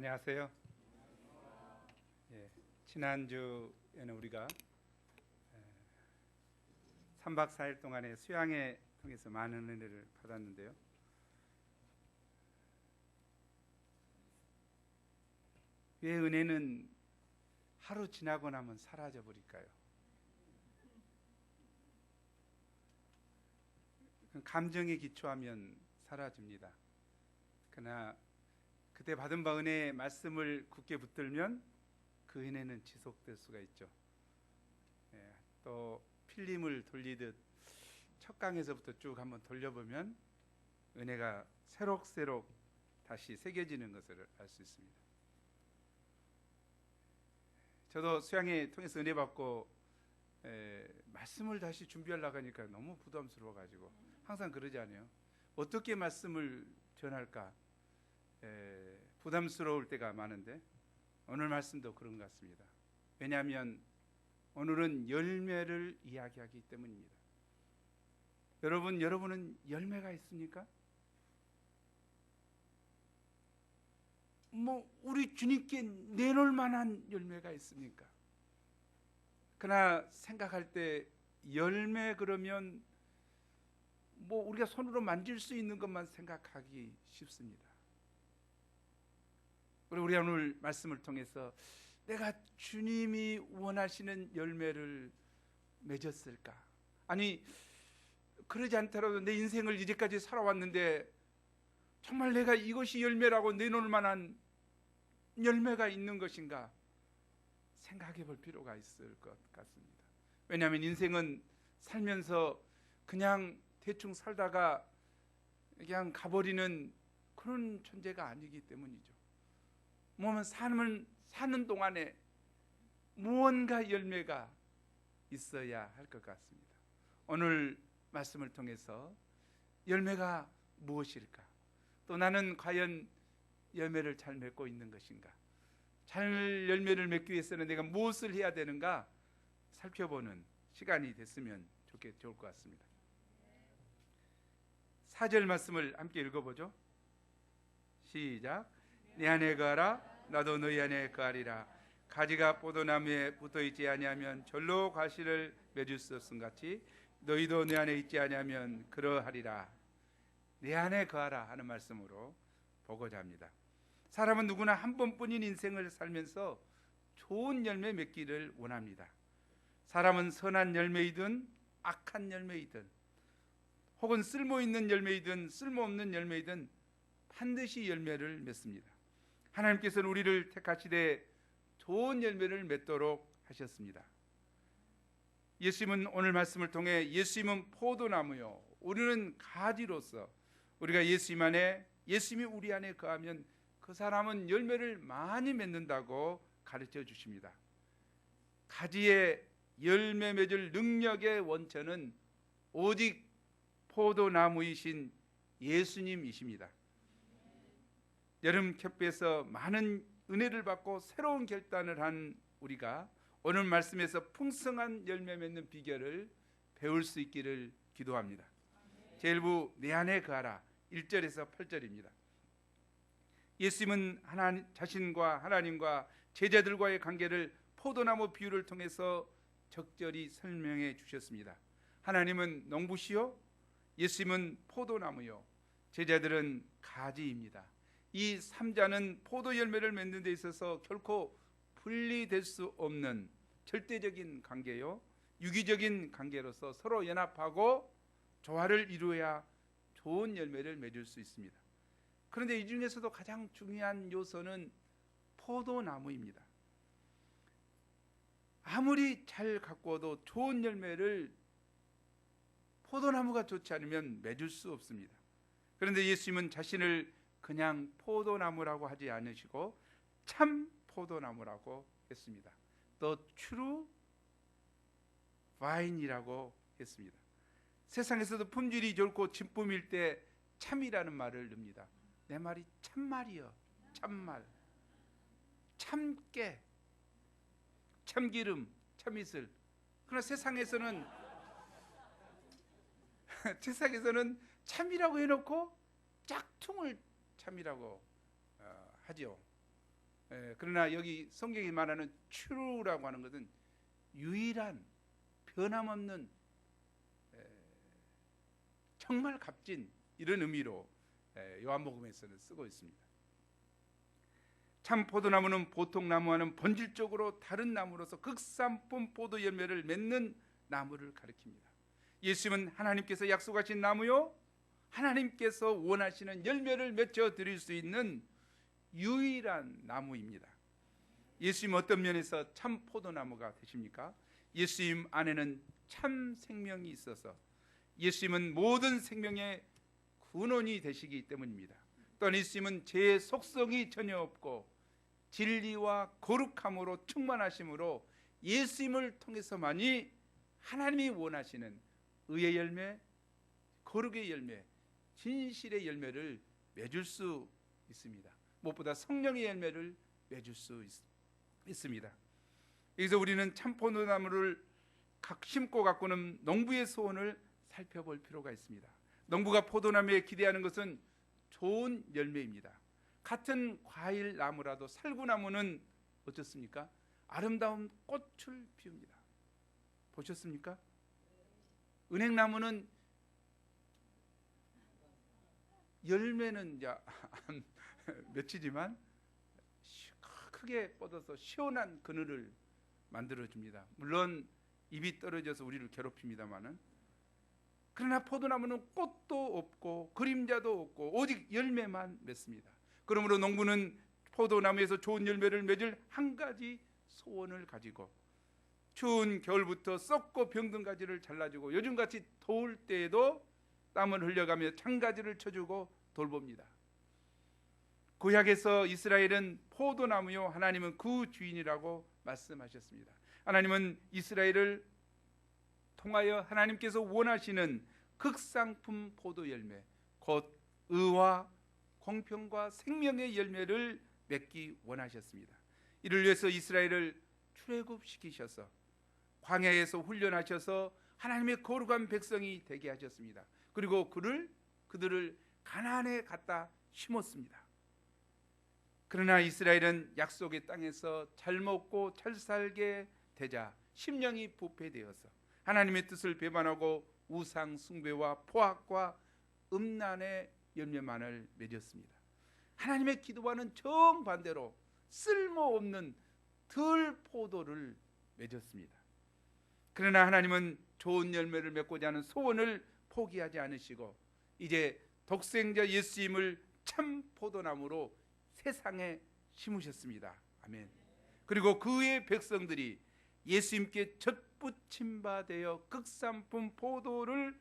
안녕하세요. 지난주에는 우리가 3박 4일 동안의 수양회 통해서 많은 은혜를 받았는데요. 왜 은혜는 하루 지나고 나면 사라져 버릴까요? 감정에 기초하면 사라집니다. 그러나 그때 받은 바 은혜의 말씀을 굳게 붙들면 그 은혜는 지속될 수가 있죠. 또 필름을 돌리듯 첫 강에서부터 쭉 한번 돌려보면 은혜가 새록새록 다시 새겨지는 것을 알 수 있습니다. 저도 수양회 통해서 은혜 받고 말씀을 다시 준비하려고 하니까 너무 부담스러워가지고 항상 그러지 않아요? 어떻게 말씀을 전할까 부담스러울 때가 많은데 오늘 말씀도 그런 것 같습니다. 왜냐하면 오늘은 열매를 이야기하기 때문입니다. 여러분은 열매가 있습니까? 우리 주님께 내놓을 만한 열매가 있습니까? 그러나 생각할 때 열매 그러면 우리가 손으로 만질 수 있는 것만 생각하기 쉽습니다. 우리가 오늘 말씀을 통해서 내가 주님이 원하시는 열매를 맺었을까? 아니 그러지 않더라도 내 인생을 이제까지 살아왔는데 정말 내가 이것이 열매라고 내놓을 만한 열매가 있는 것인가 생각해 볼 필요가 있을 것 같습니다. 왜냐하면 인생은 살면서 그냥 대충 살다가 그냥 가버리는 그런 존재가 아니기 때문이죠. 뭐면 사는 동안에 무언가 열매가 있어야 할 것 같습니다. 오늘 말씀을 통해서 열매가 무엇일까? 또 나는 과연 열매를 잘 맺고 있는 것인가? 잘 열매를 맺기 위해서는 내가 무엇을 해야 되는가 살펴보는 시간이 됐으면 좋을 것 같습니다. 4절 말씀을 함께 읽어보죠. 시작. 내 안에 거하라 나도 너희 안에 거하리라. 가지가 포도나무에 붙어있지 아니하면 절로 과실을 맺을 수 없음 같이 너희도 내 안에 있지 아니하면 그러하리라. 내 안에 거하라 하는 말씀으로 보고자 합니다. 사람은 누구나 한 번뿐인 인생을 살면서 좋은 열매 맺기를 원합니다. 사람은 선한 열매이든 악한 열매이든 혹은 쓸모있는 열매이든 쓸모없는 열매이든 반드시 열매를 맺습니다. 하나님께서는 우리를 택하시되 좋은 열매를 맺도록 하셨습니다. 예수님은 오늘 말씀을 통해 예수님은 포도나무요 우리는 가지로서 우리가 예수님 안에 예수님이 우리 안에 거하면 그 사람은 열매를 많이 맺는다고 가르쳐 주십니다. 가지에 열매 맺을 능력의 원천은 오직 포도나무이신 예수님이십니다. 여름 캠프에서 많은 은혜를 받고 새로운 결단을 한 우리가 오늘 말씀에서 풍성한 열매 맺는 비결을 배울 수 있기를 기도합니다. 제1부 내 안에 거하라 1절에서 8절입니다. 예수님은 자신과 하나님과 제자들과의 관계를 포도나무 비유를 통해서 적절히 설명해 주셨습니다. 하나님은 농부시요 예수님은 포도나무요 제자들은 가지입니다. 이 3자는 포도 열매를 맺는 데 있어서 결코 분리될 수 없는 절대적인 관계요 유기적인 관계로서 서로 연합하고 조화를 이루어야 좋은 열매를 맺을 수 있습니다. 그런데 이 중에서도 가장 중요한 요소는 포도나무입니다. 아무리 잘 가꾸어도 좋은 열매를 포도나무가 좋지 않으면 맺을 수 없습니다. 그런데 예수님은 자신을 그냥 포도나무라고 하지 않으시고 참 포도나무라고 했습니다. The true vine이라고 했습니다. 세상에서도 품질이 좋고 진품일 때 참이라는 말을 넣습니다. 내 말이 참말이요 참말 참깨 참기름 참이슬. 그러나 세상에서는 참이라고 해놓고 짝퉁을 참이라고 하죠. 그러나 여기 성경이 말하는 true라고 하는 것은 유일한, 변함없는, 정말 값진, 이런 의미로 요한복음에서는 쓰고 있습니다. 참 포도나무는 보통 나무와는 본질적으로 다른 나무로서 극산품 포도 열매를 맺는 나무를 가리킵니다. 예수님은 하나님께서 약속하신 나무요, 하나님께서 원하시는 열매를 맺어 드릴 수 있는 유일한 나무입니다. 예수님 어떤 면에서 참 포도나무가 되십니까? 예수님 안에는 참 생명이 있어서 예수님은 모든 생명의 근원이 되시기 때문입니다. 또한 예수님은 제 속성이 전혀 없고 진리와 거룩함으로 충만하심으로 예수님을 통해서만이 하나님이 원하시는 의의 열매, 거룩의 열매, 진실의 열매를 맺을 수 있습니다. 무엇보다 성령의 열매를 맺을 수 있습니다. 여기서 우리는 참포도나무를 심고 가꾸는 농부의 소원을 살펴볼 필요가 있습니다. 농부가 포도나무에 기대하는 것은 좋은 열매입니다. 같은 과일 나무라도 살구나무는 어떻습니까? 아름다운 꽃을 피웁니다. 보셨습니까? 은행나무는 열매는 이제 맺히지만 크게 뻗어서 시원한 그늘을 만들어줍니다. 물론 잎이 떨어져서 우리를 괴롭힙니다만은, 그러나 포도나무는 꽃도 없고 그림자도 없고 오직 열매만 맺습니다. 그러므로 농부는 포도나무에서 좋은 열매를 맺을 한 가지 소원을 가지고 추운 겨울부터 썩고 병든 가지를 잘라주고 요즘같이 더울 때에도 땀을 흘려가며 창가지를 쳐주고 돌봅니다. 구약에서 이스라엘은 포도나무요, 하나님은 그 주인이라고 말씀하셨습니다. 하나님은 이스라엘을 통하여 하나님께서 원하시는 극상품 포도 열매, 곧 의와 공평과 생명의 열매를 맺기 원하셨습니다. 이를 위해서 이스라엘을 출애굽시키셔서 광야에서 훈련하셔서 하나님의 거룩한 백성이 되게 하셨습니다. 그리고 그들을 가나안에 갖다 심었습니다. 그러나 이스라엘은 약속의 땅에서 잘 먹고 잘 살게 되자 심령이 부패되어서 하나님의 뜻을 배반하고 우상 숭배와 포악과 음란의 열매만을 맺었습니다. 하나님의 기도와는 정반대로 쓸모없는 들포도를 맺었습니다. 그러나 하나님은 좋은 열매를 맺고자 하는 소원을 포기하지 않으시고 이제 독생자 예수님을 참 포도나무로 세상에 심으셨습니다. 아멘. 그리고 그의 백성들이 예수님께 젖붙임 바 되어 극산품 포도를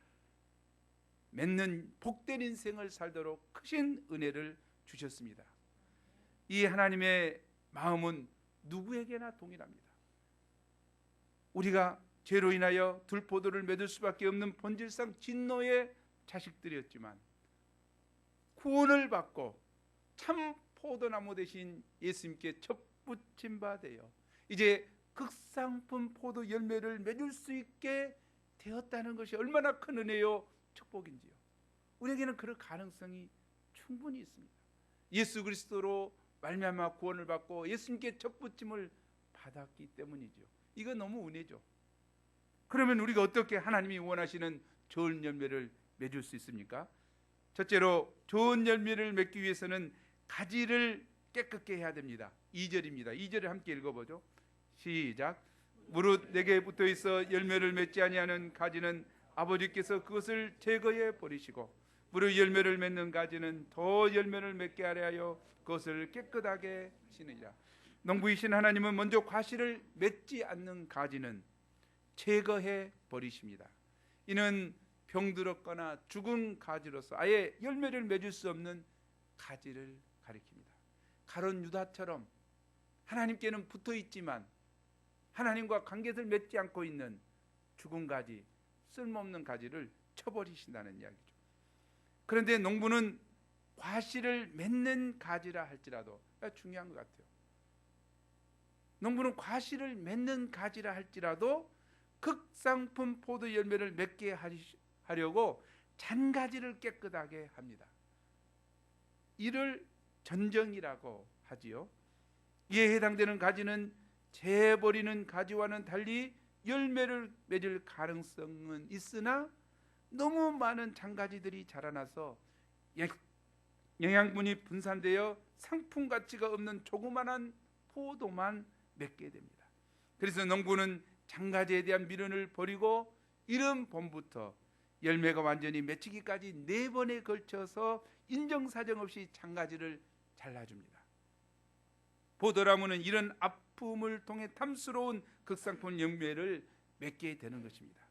맺는 복된 인생을 살도록 크신 은혜를 주셨습니다. 이 하나님의 마음은 누구에게나 동일합니다. 우리가 죄로 인하여 들포도를 맺을 수밖에 없는 본질상 진노의 자식들이었지만 구원을 받고 참 포도나무 대신 예수님께 젖붙임 바 되어 이제 극상품 포도 열매를 맺을 수 있게 되었다는 것이 얼마나 큰 은혜요 축복인지요. 우리에게는 그럴 가능성이 충분히 있습니다. 예수 그리스도로 말미암아 구원을 받고 예수님께 젖붙임을 받았기 때문이죠. 이거 너무 은혜죠. 그러면 우리가 어떻게 하나님이 원하시는 좋은 열매를 맺을 수 있습니까? 첫째로 좋은 열매를 맺기 위해서는 가지를 깨끗게 해야 됩니다. 2절입니다. 2절을 함께 읽어보죠. 시작. 무릇 내게 붙어있어 열매를 맺지 아니하는 가지는 아버지께서 그것을 제거해 버리시고 무릇 열매를 맺는 가지는 더 열매를 맺게 하려 하여 그것을 깨끗하게 하시느니라. 농부이신 하나님은 먼저 과실을 맺지 않는 가지는 제거해 버리십니다. 이는 병들었거나 죽은 가지로서 아예 열매를 맺을 수 없는 가지를 가리킵니다. 가론 유다처럼 하나님께는 붙어 있지만 하나님과 관계를 맺지 않고 있는 죽은 가지, 쓸모없는 가지를 쳐버리신다는 이야기죠. 그런데 농부는 과실을 맺는 가지라 할지라도 중요한 것 같아요. 농부는 과실을 맺는 가지라 할지라도 극상품 포도 열매를 맺게 하려고 잔가지를 깨끗하게 합니다. 이를 전정이라고 하지요. 이에 해당되는 가지는 재버리는 가지와는 달리 열매를 맺을 가능성은 있으나 너무 많은 장가지들이 자라나서 영양분이 분산되어 상품 가치가 없는 조그만한 포도만 맺게 됩니다. 그래서 농부는 장가지에 대한 미련을 버리고 이른 봄부터 열매가 완전히 맺히기까지 4번에 걸쳐서 인정사정 없이 장가지를 잘라줍니다. 포도나무는 이런 아픔을 통해 탐스러운 극상품 열매를 맺게 되는 것입니다.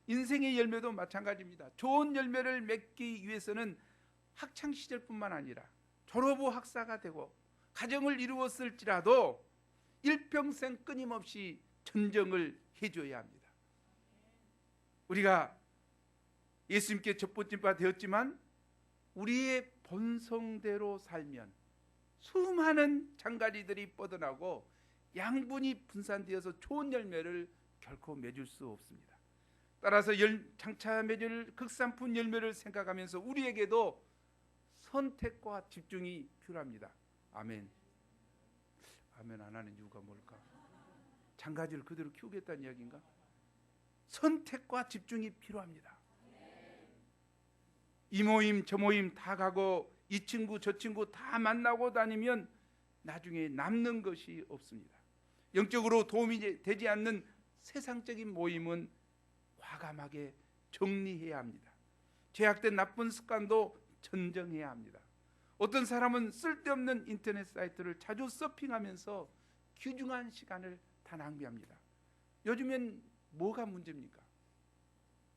인생의 열매도 마찬가지입니다. 좋은 열매를 맺기 위해서는 학창시절뿐만 아니라 졸업 후 학사가 되고 가정을 이루었을지라도 일평생 끊임없이 전정을 해줘야 합니다. 우리가 예수님께 접붙임바 되었지만 우리의 본성대로 살면 수많은 장가지들이 뻗어나고 양분이 분산되어서 좋은 열매를 결코 맺을 수 없습니다. 따라서 장차 맺을 극상품 열매를 생각하면서 우리에게도 선택과 집중이 필요합니다. 아멘. 아멘 안 하는 이유가 뭘까? 장가지를 그대로 키우겠다는 이야기인가? 선택과 집중이 필요합니다. 이 모임 저 모임 다 가고 이 친구 저 친구 다 만나고 다니면 나중에 남는 것이 없습니다. 영적으로 도움이 되지 않는 세상적인 모임은 과감하게 정리해야 합니다. 죄악된 나쁜 습관도 전정해야 합니다. 어떤 사람은 쓸데없는 인터넷 사이트를 자주 서핑하면서 귀중한 시간을 다 낭비합니다. 요즘엔 뭐가 문제입니까?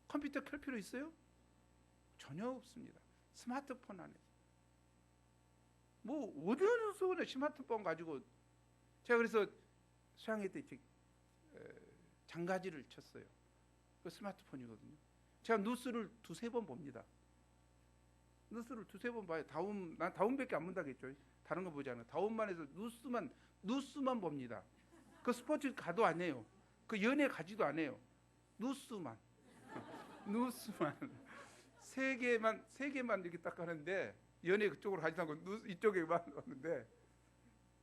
컴퓨터 켤 필요 있어요? 전혀 없습니다. 스마트폰 안에 뭐 어디서 스마트폰 가지고 제가 그래서 수양회 때 장가지를 쳤어요. 그 스마트폰이거든요. 제가 뉴스를 2-3번 봅니다. 뉴스를 2-3번 봐요. 난 다운밖에 안 본다겠죠. 다른 거 보지 않아요. 다운만 해서 뉴스만 봅니다. 그 스포츠 가도 안 해요. 그 연예 가지도 안 해요. 뉴스만 세 개만 이렇게 딱 하는데 연예 그쪽으로 가지도 않고 뉴스 이쪽에만 하는데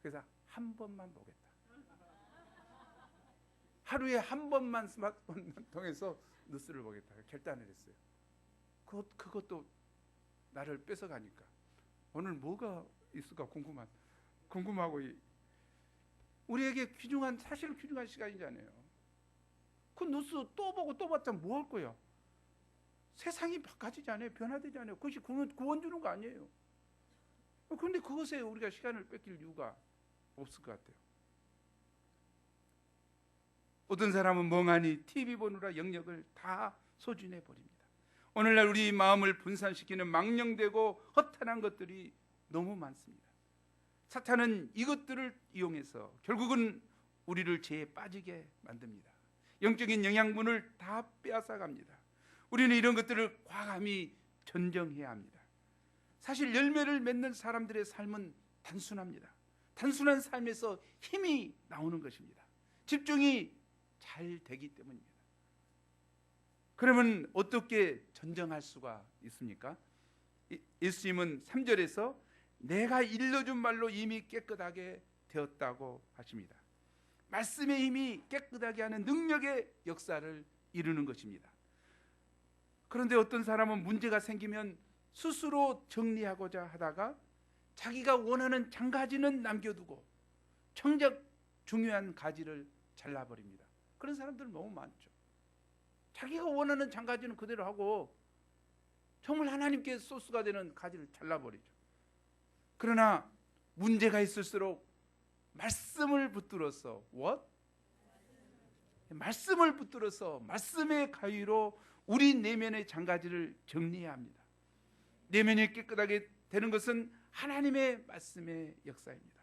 그래서 한 번만 보겠다. 하루에 한 번만 스마트폰 통해서 뉴스를 보겠다 결단을 했어요. 그것도 나를 뺏어가니까 오늘 뭐가 있을까 궁금하고 우리에게 사실 귀중한 시간이잖아요. 그 뉴스 또 보고 또 봤자 뭐 할 거야? 세상이 바꿔지지 않아요. 변화되지 않아요. 그것이 구원 주는 거 아니에요. 그런데 그것에 우리가 시간을 뺏길 이유가 없을 것 같아요. 어떤 사람은 멍하니 TV 보느라 영역을 다 소진해 버립니다. 오늘날 우리 마음을 분산시키는 망령되고 허탄한 것들이 너무 많습니다. 사탄은 이것들을 이용해서 결국은 우리를 죄에 빠지게 만듭니다. 영적인 영양분을 다 빼앗아갑니다. 우리는 이런 것들을 과감히 전정해야 합니다. 사실 열매를 맺는 사람들의 삶은 단순합니다. 단순한 삶에서 힘이 나오는 것입니다. 집중이 잘 되기 때문입니다. 그러면 어떻게 전정할 수가 있습니까? 예수님은 3절에서 내가 일러준 말로 이미 깨끗하게 되었다고 하십니다. 말씀의 힘이 깨끗하게 하는 능력의 역사를 이루는 것입니다. 그런데 어떤 사람은 문제가 생기면 스스로 정리하고자 하다가 자기가 원하는 장가지는 남겨두고 정작 중요한 가지를 잘라버립니다. 그런 사람들 너무 많죠. 자기가 원하는 장가지는 그대로 하고 정말 하나님께 소스가 되는 가지를 잘라버리죠. 그러나 문제가 있을수록 말씀을 붙들어서 말씀을 붙들어서 말씀의 가위로 우리 내면의 장가지를 정리해야 합니다. 내면이 깨끗하게 되는 것은 하나님의 말씀의 역사입니다.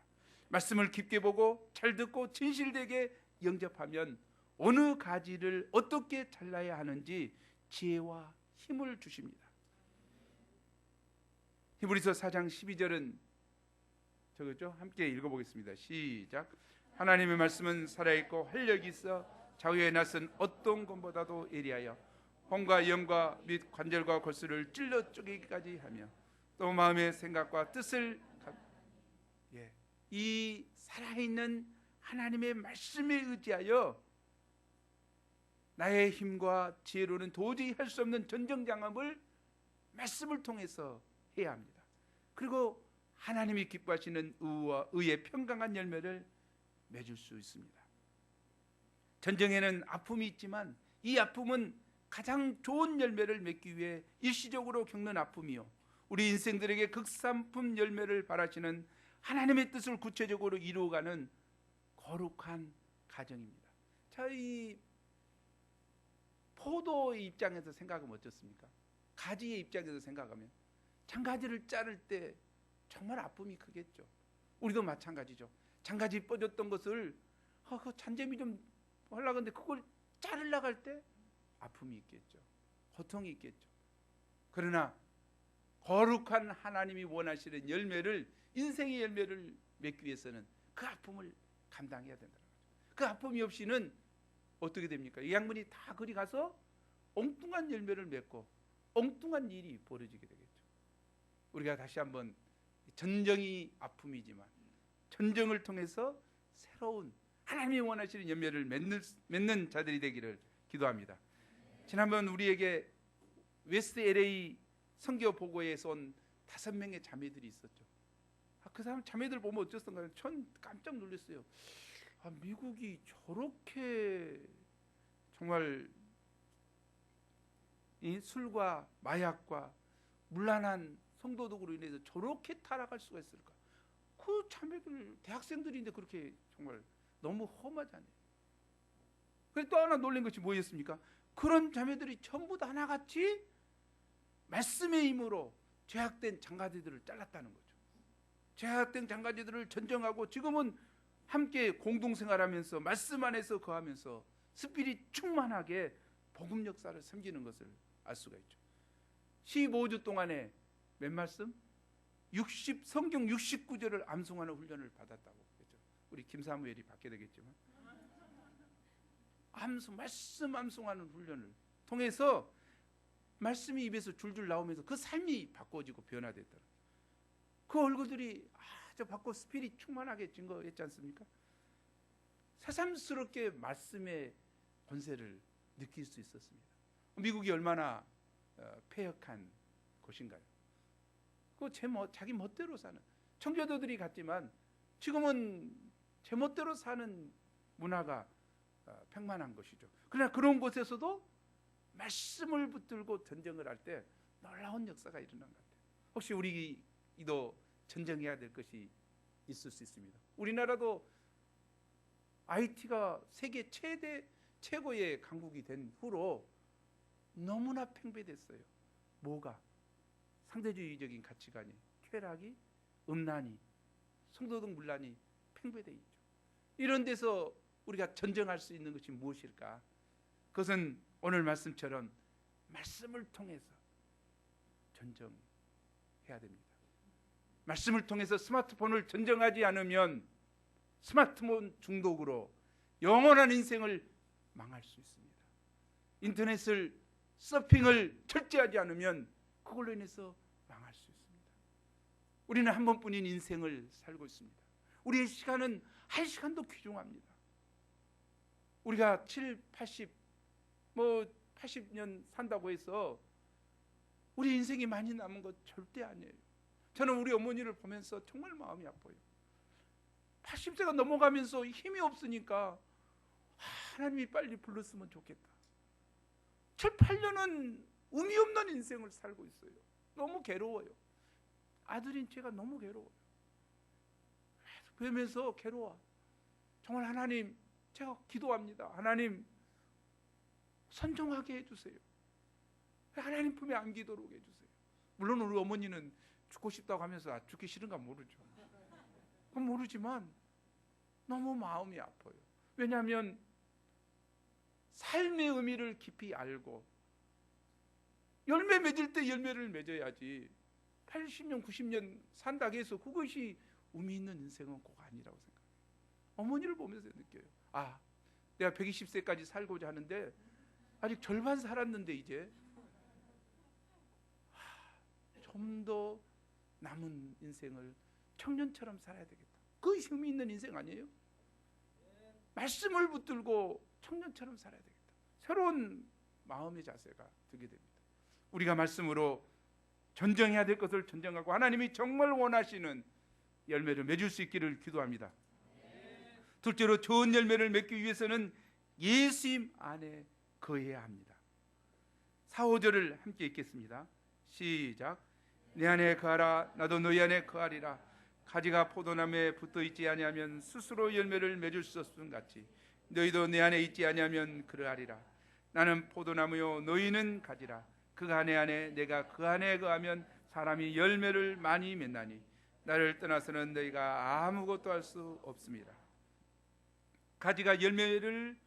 말씀을 깊게 보고 잘 듣고 진실되게 영접하면 어느 가지를 어떻게 잘라야 하는지 지혜와 힘을 주십니다. 히브리서 4장 12절은 저거죠? 함께 읽어보겠습니다. 시작. 하나님의 말씀은 살아있고 활력이 있어 좌우에 낯선 어떤 것보다도 예리하여 혼과 영과 및 관절과 골수를 찔러 쪼개기까지 하며 또 마음의 생각과 뜻을 이 살아있는 하나님의 말씀에 의지하여 나의 힘과 지혜로는 도저히 할 수 없는 전쟁장업을 말씀을 통해서 해야 합니다. 그리고 하나님이 기뻐하시는 의와 의의 평강한 열매를 맺을 수 있습니다. 전쟁에는 아픔이 있지만 이 아픔은 가장 좋은 열매를 맺기 위해 일시적으로 겪는 아픔이요, 우리 인생들에게 극산품 열매를 바라시는 하나님의 뜻을 구체적으로 이루어가는 거룩한 과정입니다. 자, 이 포도의 입장에서 생각하면 어떻습니까? 가지의 입장에서 생각하면 장가지를 자를 때 정말 아픔이 크겠죠. 우리도 마찬가지죠. 장가지 뻗었던 것을 그 잔재미 좀 하려고 하는데 그걸 자르려고 할 때 아픔이 있겠죠. 고통이 있겠죠. 그러나 거룩한 하나님이 원하시는 열매를, 인생의 열매를 맺기 위해서는 그 아픔을 감당해야 된다는 거죠. 그 아픔이 없이는 어떻게 됩니까? 이 양분이 다 그리 가서 엉뚱한 열매를 맺고 엉뚱한 일이 벌어지게 되겠죠. 우리가 다시 한번 전쟁이 아픔이지만 전쟁을 통해서 새로운 하나님이 원하시는 열매를 맺는 자들이 되기를 기도합니다. 지난번 우리에게 웨스트 LA 선교 보고에서 온 5명의 자매들이 있었죠. 그 사람 자매들 보면 어땠던가요? 전 깜짝 놀랐어요. 미국이 저렇게 정말 이 술과 마약과 문란한 성도덕으로 인해서 저렇게 타락할 수가 있을까? 그 자매들 대학생들인데 그렇게 정말 너무 험하잖아요. 그래서 또 하나 놀란 것이 뭐였습니까? 그런 자매들이 전부 다 하나같이 말씀의 힘으로 죄악된 장가지들을 잘랐다는 거죠. 죄악된 장가지들을 전정하고 지금은 함께 공동생활하면서 말씀 안에서 거하면서 스피릿 충만하게 복음 역사를 섬기는 것을 알 수가 있죠. 15주 동안에 몇 말씀? 성경 69절을 암송하는 훈련을 받았다고 했죠. 우리 김사무엘이 받게 되겠지만 말씀 암송하는 훈련을 통해서 말씀이 입에서 줄줄 나오면서 그 삶이 바꿔지고 변화됐다. 그 얼굴들이 아주 바꿔 스피릿 충만하게 증거했지 않습니까? 새삼스럽게 말씀의 권세를 느낄 수 있었습니다. 미국이 얼마나 폐역한 곳인가요? 그 자기 멋대로 사는 청교도들이 갔지만 지금은 제 멋대로 사는 문화가 팽만한 것이죠. 그러나 그런 곳에서도 말씀을 붙들고 전쟁을 할 때 놀라운 역사가 일어난 것 같아요. 혹시 우리도 전쟁해야 될 것이 있을 수 있습니다. 우리나라도 IT가 세계 최고의 강국이 된 후로 너무나 팽배됐어요. 뭐가? 상대주의적인 가치관이, 쾌락이, 음란이, 성도덕 문란이 팽배되어 있죠. 이런 데서 우리가 전쟁할 수 있는 것이 무엇일까? 그것은 오늘 말씀처럼 말씀을 통해서 전쟁해야 됩니다. 말씀을 통해서 스마트폰을 전쟁하지 않으면 스마트폰 중독으로 영원한 인생을 망할 수 있습니다. 인터넷을 서핑을 철저하지 않으면 그걸로 인해서 망할 수 있습니다. 우리는 한 번뿐인 인생을 살고 있습니다. 우리의 시간은 한 시간도 귀중합니다. 우리가 80년 산다고 해서 우리 인생이 많이 남은 것 절대 아니에요. 저는 우리 어머니를 보면서 정말 마음이 아파요. 80세가 넘어가면서 힘이 없으니까 하나님이 빨리 불렀으면 좋겠다. 7, 8년은 의미 없는 인생을 살고 있어요. 너무 괴로워요. 아들인 제가 너무 괴로워요. 그러면서 괴로워. 정말 하나님, 제가 기도합니다. 하나님, 선정하게 해주세요. 하나님 품에 안기도록 해주세요. 물론 우리 어머니는 죽고 싶다고 하면서 죽기 싫은가 모르죠. 그건 모르지만 너무 마음이 아파요. 왜냐하면 삶의 의미를 깊이 알고 열매 맺을 때 열매를 맺어야지 80년, 90년 산다고 해서 그것이 의미 있는 인생은 꼭 아니라고 생각해요. 어머니를 보면서 느껴요. 내가 120세까지 살고자 하는데 아직 절반 살았는데 이제 좀 더 남은 인생을 청년처럼 살아야 되겠다. 그 힘이 있는 인생 아니에요? 말씀을 붙들고 청년처럼 살아야 되겠다. 새로운 마음의 자세가 되게 됩니다. 우리가 말씀으로 전쟁해야 될 것을 전쟁하고 하나님이 정말 원하시는 열매를 맺을 수 있기를 기도합니다. 둘째로 좋은 열매를 맺기 위해서는 예수님 안에 거해야 합니다. 4, 5절을 함께 읽겠습니다. 시작. 내 안에 거하라 나도 너희 안에 거하리라. 가지가 포도나무에 붙어있지 아니하면 스스로 열매를 맺을 수 없음 같이 너희도 내 안에 있지 아니하면 그러하리라. 나는 포도나무요 너희는 가지라. 그 안에 내가 그 안에 거하면 사람이 열매를 많이 맺나니 나를 떠나서는 너희가 아무것도 할 수 없습니다. 가지가 열매를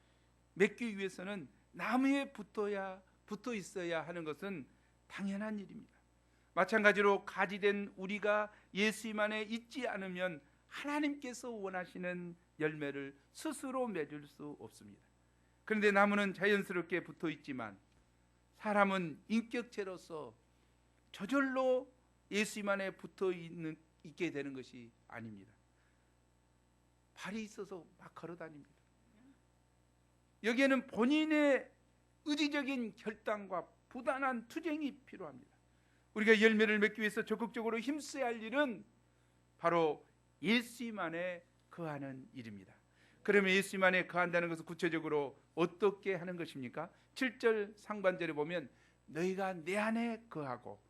맺기 위해서는 나무에 붙어 있어야 하는 것은 당연한 일입니다. 마찬가지로 가지된 우리가 예수님 안에 있지 않으면 하나님께서 원하시는 열매를 스스로 맺을 수 없습니다. 그런데 나무는 자연스럽게 붙어 있지만 사람은 인격체로서 저절로 예수님 안에 붙어 있게 되는 것이 아닙니다. 발이 있어서 막 걸어 다닙니다. 여기에는 본인의 의지적인 결단과 부단한 투쟁이 필요합니다. 우리가 열매를 맺기 위해서 적극적으로 힘써야 할 일은 바로 예수님 안에 거하는 일입니다. 그러면 예수님 안에 거한다는 것은 구체적으로 어떻게 하는 것입니까? 7절 상반절에 보면 너희가 내 안에 거하고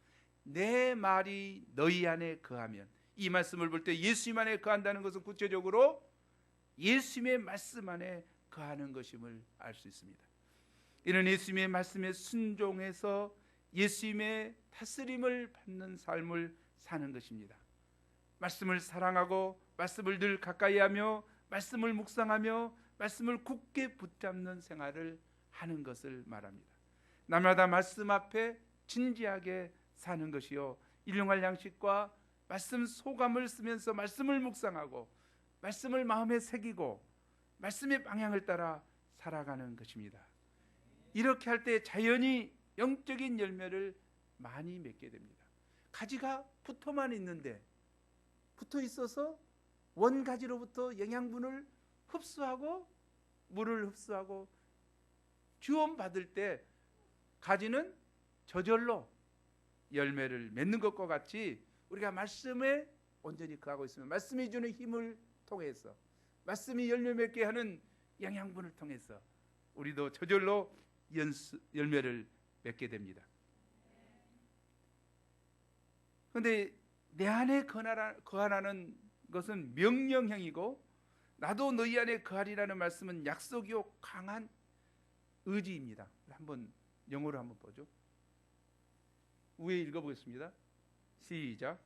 내 말이 너희 안에 거하면, 이 말씀을 볼 때 예수님 안에 거한다는 것은 구체적으로 예수님의 말씀 안에 거하는 것임을 알 수 있습니다. 이는 예수님의 말씀에 순종해서 예수님의 다스림을 받는 삶을 사는 것입니다. 말씀을 사랑하고 말씀을 늘 가까이 하며 말씀을 묵상하며 말씀을 굳게 붙잡는 생활을 하는 것을 말합니다. 날마다 말씀 앞에 진지하게 사는 것이요, 일용할 양식과 말씀 소감을 쓰면서 말씀을 묵상하고 말씀을 마음에 새기고 말씀의 방향을 따라 살아가는 것입니다. 이렇게 할 때 자연히 영적인 열매를 많이 맺게 됩니다. 가지가 붙어만 있는데, 붙어 있어서 원가지로부터 영양분을 흡수하고 물을 흡수하고 주원받을 때 가지는 저절로 열매를 맺는 것과 같이 우리가 말씀에 온전히 거하고 있으면 말씀이 주는 힘을 통해서, 말씀이 열매 맺게 하는 영양분을 통해서 우리도 저절로 열매를 맺게 됩니다. 그런데 내 안에 거하라는 것은 명령형이고 나도 너희 안에 거하리라는 말씀은 약속이요 강한 의지입니다. 한번 영어로 한번 보죠. 위에 읽어보겠습니다. 시작.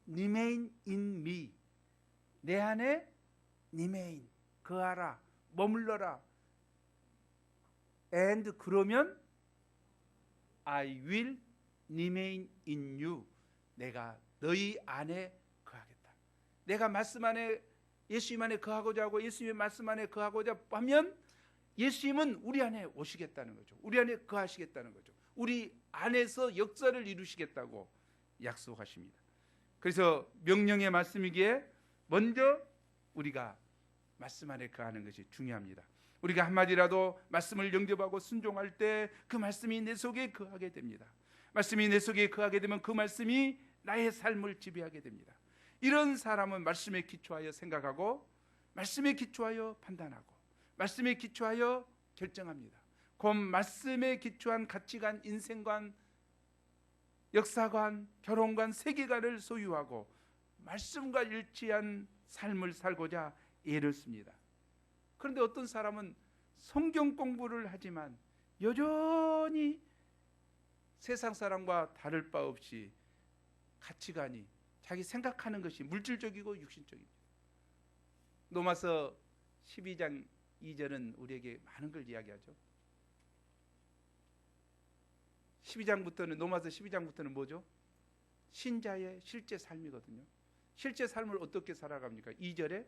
Remain in me. 내 안에 remain, 거하라, 머물러라. And 그러면 I will remain in you. 내가 너희 안에 거하겠다. 내가 말씀 안에, 예수님 안에 거하고자 하고 예수님의 말씀 안에 거하고자 하면 예수님은 우리 안에 오시겠다는 거죠. 우리 안에 거하시겠다는 거죠. 우리 안에서 역사를 이루시겠다고 약속하십니다. 그래서 명령의 말씀이기에 먼저 우리가 말씀 안에 거하는 것이 중요합니다. 우리가 한마디라도 말씀을 영접하고 순종할 때 그 말씀이 내 속에 거하게 됩니다. 말씀이 내 속에 거하게 되면 그 말씀이 나의 삶을 지배하게 됩니다. 이런 사람은 말씀에 기초하여 생각하고 말씀에 기초하여 판단하고 말씀에 기초하여 결정합니다. 곧 말씀에 기초한 가치관, 인생관, 역사관, 결혼관, 세계관을 소유하고 말씀과 일치한 삶을 살고자 애를 씁니다. 그런데 어떤 사람은 성경 공부를 하지만 여전히 세상 사람과 다를 바 없이 가치관이, 자기 생각하는 것이 물질적이고 육신적입니다. 로마서 12장 2절은 우리에게 많은 걸 이야기하죠. 12장부터는, 로마서 12장부터는 뭐죠? 신자의 실제 삶이거든요. 실제 삶을 어떻게 살아갑니까? 2절에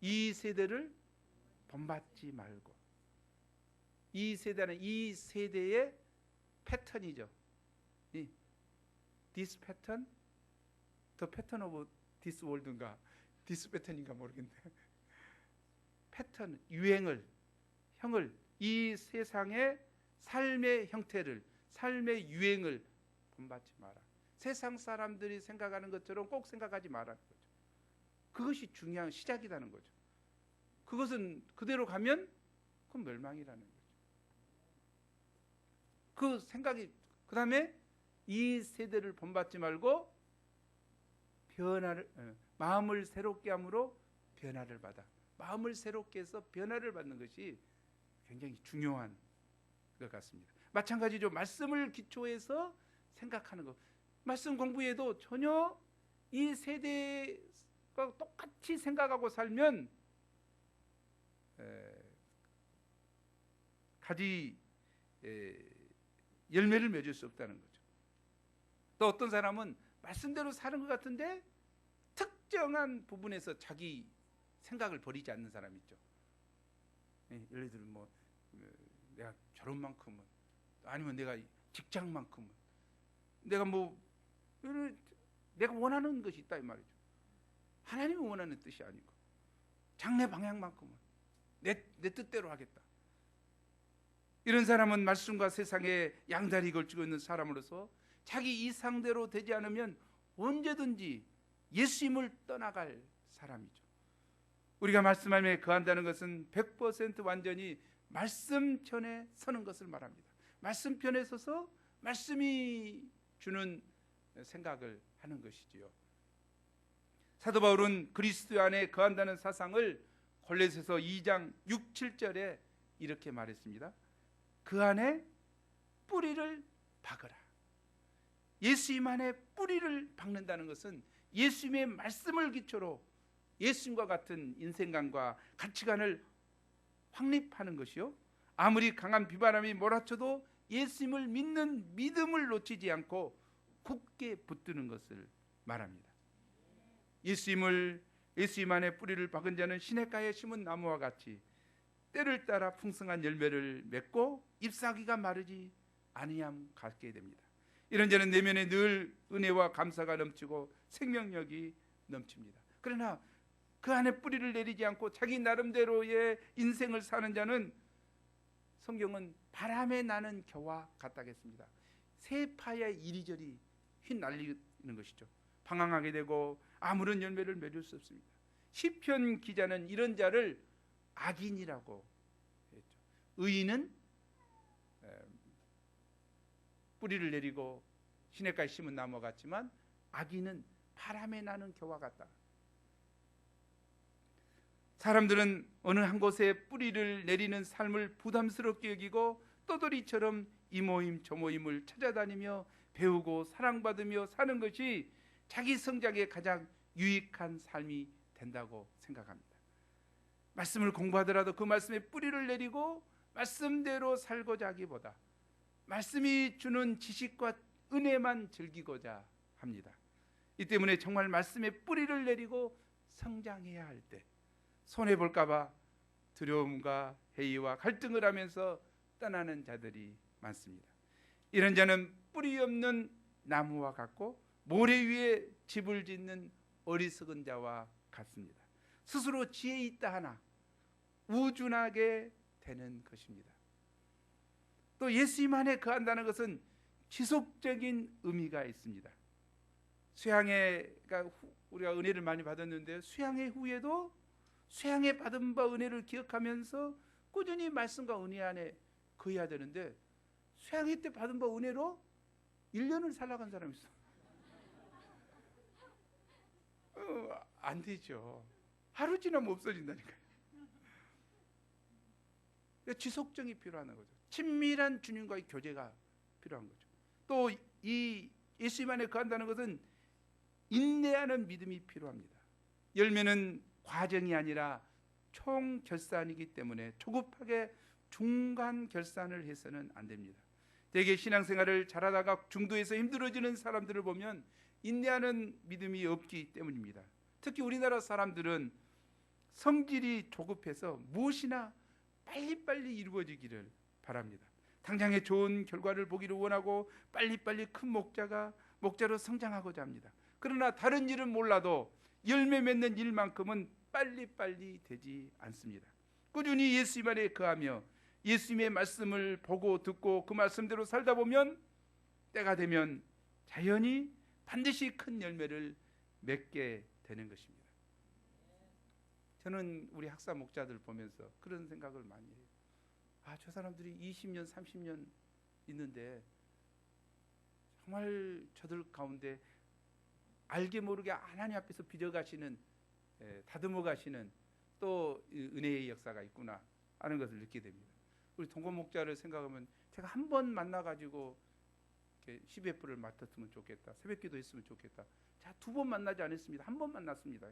이 세대를 본받지 말고, 이 세대는 이 세대의 패턴이죠. this pattern, the pattern of this world인가, this pattern인가 모르겠네. 패턴, 유행을, 형을, 이 세상의 삶의 형태를, 삶의 유행을 본받지 마라. 세상 사람들이 생각하는 것처럼 꼭 생각하지 말라는 거죠. 그것이 중요한 시작이라는 거죠. 그것은 그대로 가면 그건 멸망이라는 거죠. 그 생각이, 그 다음에 이 세대를 본받지 말고 변화를, 마음을 새롭게 함으로 변화를 받아. 마음을 새롭게 해서 변화를 받는 것이 굉장히 중요한 것 같습니다. 마찬가지죠. 말씀을 기초해서 생각하는 것. 말씀 공부에도 전혀 이 세대가 똑같이 생각하고 살면 가지 열매를 맺을 수 없다는 거죠. 또 어떤 사람은 말씀대로 사는 것 같은데 특정한 부분에서 자기 생각을 버리지 않는 사람이 있죠. 예를 들면 뭐 내가 결혼만큼은, 아니면 내가 직장만큼은, 내가 뭐 내가 원하는 것이 있다 이 말이죠. 하나님이 원하는 뜻이 아니고 장래 방향만큼은 내 뜻대로 하겠다. 이런 사람은 말씀과 세상에 양다리 걸치고 있는 사람으로서 자기 이상대로 되지 않으면 언제든지 예수님을 떠나갈 사람이죠. 우리가 말씀 안에 거한다는 것은 100% 완전히 말씀 편에 서는 것을 말합니다. 말씀 편에 서서 말씀이 주는 생각을 하는 것이지요. 사도 바울은 그리스도 안에 거한다는 사상을 골로새서 2장 6, 7절에 이렇게 말했습니다. 그 안에 뿌리를 박으라. 예수님 안에 뿌리를 박는다는 것은 예수님의 말씀을 기초로 예수님과 같은 인생관과 가치관을 확립하는 것이요, 아무리 강한 비바람이 몰아쳐도 예수님을 믿는 믿음을 놓치지 않고 굳게 붙드는 것을 말합니다. 예수님 안에 뿌리를 박은 자는 시냇가에 심은 나무와 같이 때를 따라 풍성한 열매를 맺고 잎사귀가 마르지 아니함 갖게 됩니다. 이런 자는 내면에 늘 은혜와 감사가 넘치고 생명력이 넘칩니다. 그러나 그 안에 뿌리를 내리지 않고 자기 나름대로의 인생을 사는 자는 성경은 바람에 나는 겨와 같다겠습니다. 새파야 이리저리 휘날리는 것이죠. 방황하게 되고 아무런 열매를 맺을 수 없습니다. 시편 기자는 이런 자를 악인이라고 했죠. 의인은 뿌리를 내리고 시냇가에 심은 나무 같지만 악인은 바람에 나는 겨와 같다. 사람들은 어느 한 곳에 뿌리를 내리는 삶을 부담스럽게 여기고 떠돌이처럼 이 모임 저 모임을 찾아다니며 배우고 사랑받으며 사는 것이 자기 성장에 가장 유익한 삶이 된다고 생각합니다. 말씀을 공부하더라도 그 말씀에 뿌리를 내리고 말씀대로 살고자 하기보다 말씀이 주는 지식과 은혜만 즐기고자 합니다. 이 때문에 정말 말씀에 뿌리를 내리고 성장해야 할 때 손해볼까 봐 두려움과 회의와 갈등을 하면서 떠나는 자들이 많습니다. 이런 자는 뿌리 없는 나무와 같고 모래 위에 집을 짓는 어리석은 자와 같습니다. 스스로 지혜 있다 하나 우준하게 되는 것입니다. 또 예수님 안에 거한다는 것은 지속적인 의미가 있습니다. 수양회가 우리가 은혜를 많이 받았는데 수양회 후에도 수양회 받은 바 은혜를 기억하면서 꾸준히 말씀과 은혜 안에 거해야 되는데 수양회 때 받은 바 은혜로 1년을 살아간 사람이 있어. 안 되죠. 하루 지나면 없어진다니까요. 지속성이 필요한 거죠. 친밀한 주님과의 교제가 필요한 거죠. 또 이 예수님 안에 거한다는 것은 인내하는 믿음이 필요합니다. 열매는 과정이 아니라 총 결산이기 때문에 조급하게 중간 결산을 해서는 안 됩니다. 대개 신앙생활을 잘하다가 중도에서 힘들어지는 사람들을 보면 인내하는 믿음이 없기 때문입니다. 특히 우리나라 사람들은 성질이 조급해서 무엇이나 빨리빨리 이루어지기를 바랍니다. 당장에 좋은 결과를 보기를 원하고 빨리빨리 큰 목자가 목자로 성장하고자 합니다. 그러나 다른 일은 몰라도 열매 맺는 일만큼은 빨리빨리 되지 않습니다. 꾸준히 예수님 안에 거하며 예수님의 말씀을 보고 듣고 그 말씀대로 살다 보면 때가 되면 자연히 반드시 큰 열매를 맺게 되는 것입니다. 저는 우리 학사 목자들 보면서 그런 생각을 많이 해요. 저 사람들이 20년 30년 있는데 정말 저들 가운데 알게 모르게 하나님 앞에서 빚어가시는, 다듬어 가시는 또 은혜의 역사가 있구나 하는 것을 느끼게 됩니다. 우리 동고 목자를 생각하면 제가 한 번 만나가지고 10회불을 맡았으면 좋겠다, 새벽기도 했으면 좋겠다. 자, 2번 만나지 않았습니다. 한 번 만났습니다.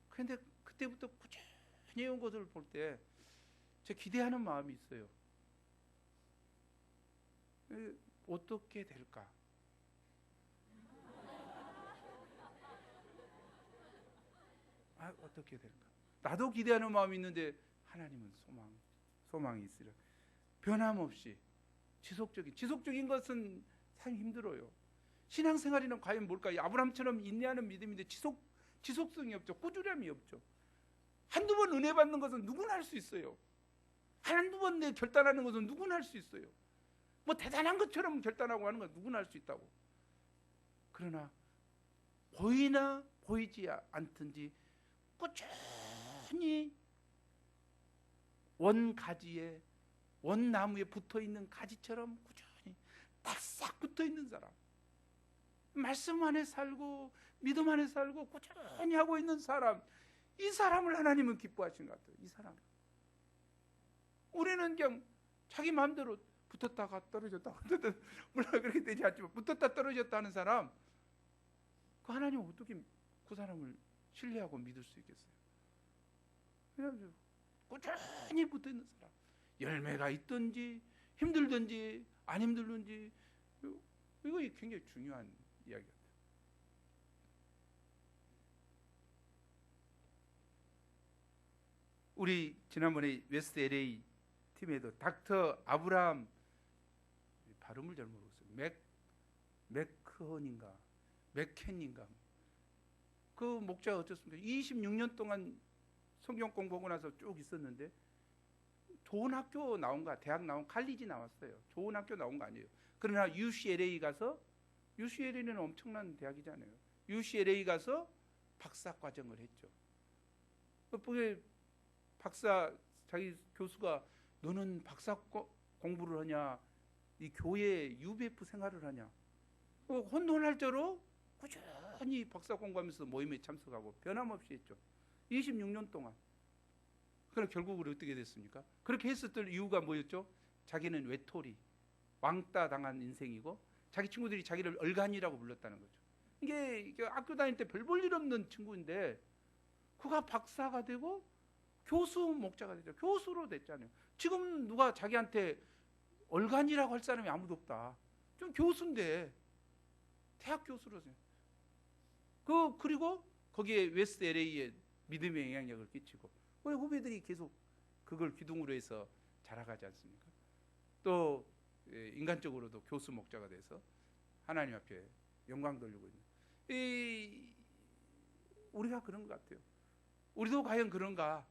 그런데 그때부터 꾸준히 온 것을 볼 때 제 기대하는 마음이 있어요. 어떻게 될까? 어떻게 될까? 나도 기대하는 마음이 있는데 하나님은 소망이 있으려 변함없이 지속적인 것은 참 힘들어요. 신앙생활이는 과연 뭘까요? 아브라함처럼 인내하는 믿음인데 지속성이 없죠. 꾸준함이 없죠. 한두 번 은혜 받는 것은 누구나 할 수 있어요. 한두 번 결단하는 것은 누구나 할 수 있어요. 뭐 대단한 것처럼 결단하고 하는 건 누구나 할 수 있다고. 그러나 보이나 보이지 않든지 꾸준히 원가지에, 원나무에 붙어있는 가지처럼 꾸준히 딱싹 붙어있는 사람, 말씀 안에 살고 믿음 안에 살고 꾸준히 하고 있는 사람, 이 사람을 하나님은 기뻐하신 것 같아요. 이 사람. 우리는 그냥 자기 마음대로 붙었다가 떨어졌다, 물론 그렇게 되지 않지만 붙었다 떨어졌다 하는 사람, 그 하나님은 어떻게 그 사람을 신뢰하고 믿을 수 있겠어요? 그냥 꾸준히 붙어있는 사람, 열매가 있든지 힘들든지 안 힘들든지, 이거 굉장히 중요한 이야기 같아요. 우리 지난번에 웨스트 LA 팀에도 닥터 아브라함, 발음을 잘 모르겠어요. 맥컨인가 맥켄인가, 그 목자가 어떻습니까? 26년 동안 성경 공부하고 나서 쭉 있었는데 좋은 학교 나온 거, 대학 나온, 칼리지 나왔어요. 좋은 학교 나온 거 아니에요. 그러나 UCLA 가서, UCLA는 엄청난 대학이잖아요. UCLA 가서 박사 과정을 했죠. 그게 자기 교수가 너는 박사 공부를 하냐, 이 교회 UBF 생활을 하냐, 혼돈할 저로 꾸준히 박사 공부하면서 모임에 참석하고 변함없이 했죠. 26년 동안. 그럼 결국은 어떻게 됐습니까? 그렇게 했었던 이유가 뭐였죠? 자기는 외톨이, 왕따 당한 인생이고 자기 친구들이 자기를 얼간이라고 불렀다는 거죠. 이게 학교 다닐 때 별 볼 일 없는 친구인데 그가 박사가 되고 교수 목자가 되죠. 교수로 됐잖아요. 지금 누가 자기한테 얼간이라고 할 사람이 아무도 없다. 좀 교수인데, 대학 교수로서. 그리고 거기에 웨스트 LA에 믿음의 영향력을 끼치고, 우리 후배들이 계속 그걸 기둥으로 해서 자라가지 않습니까? 또 인간적으로도 교수 목자가 돼서 하나님 앞에 영광 돌리고 있는, 우리가 그런 것 같아요. 우리도 과연 그런가?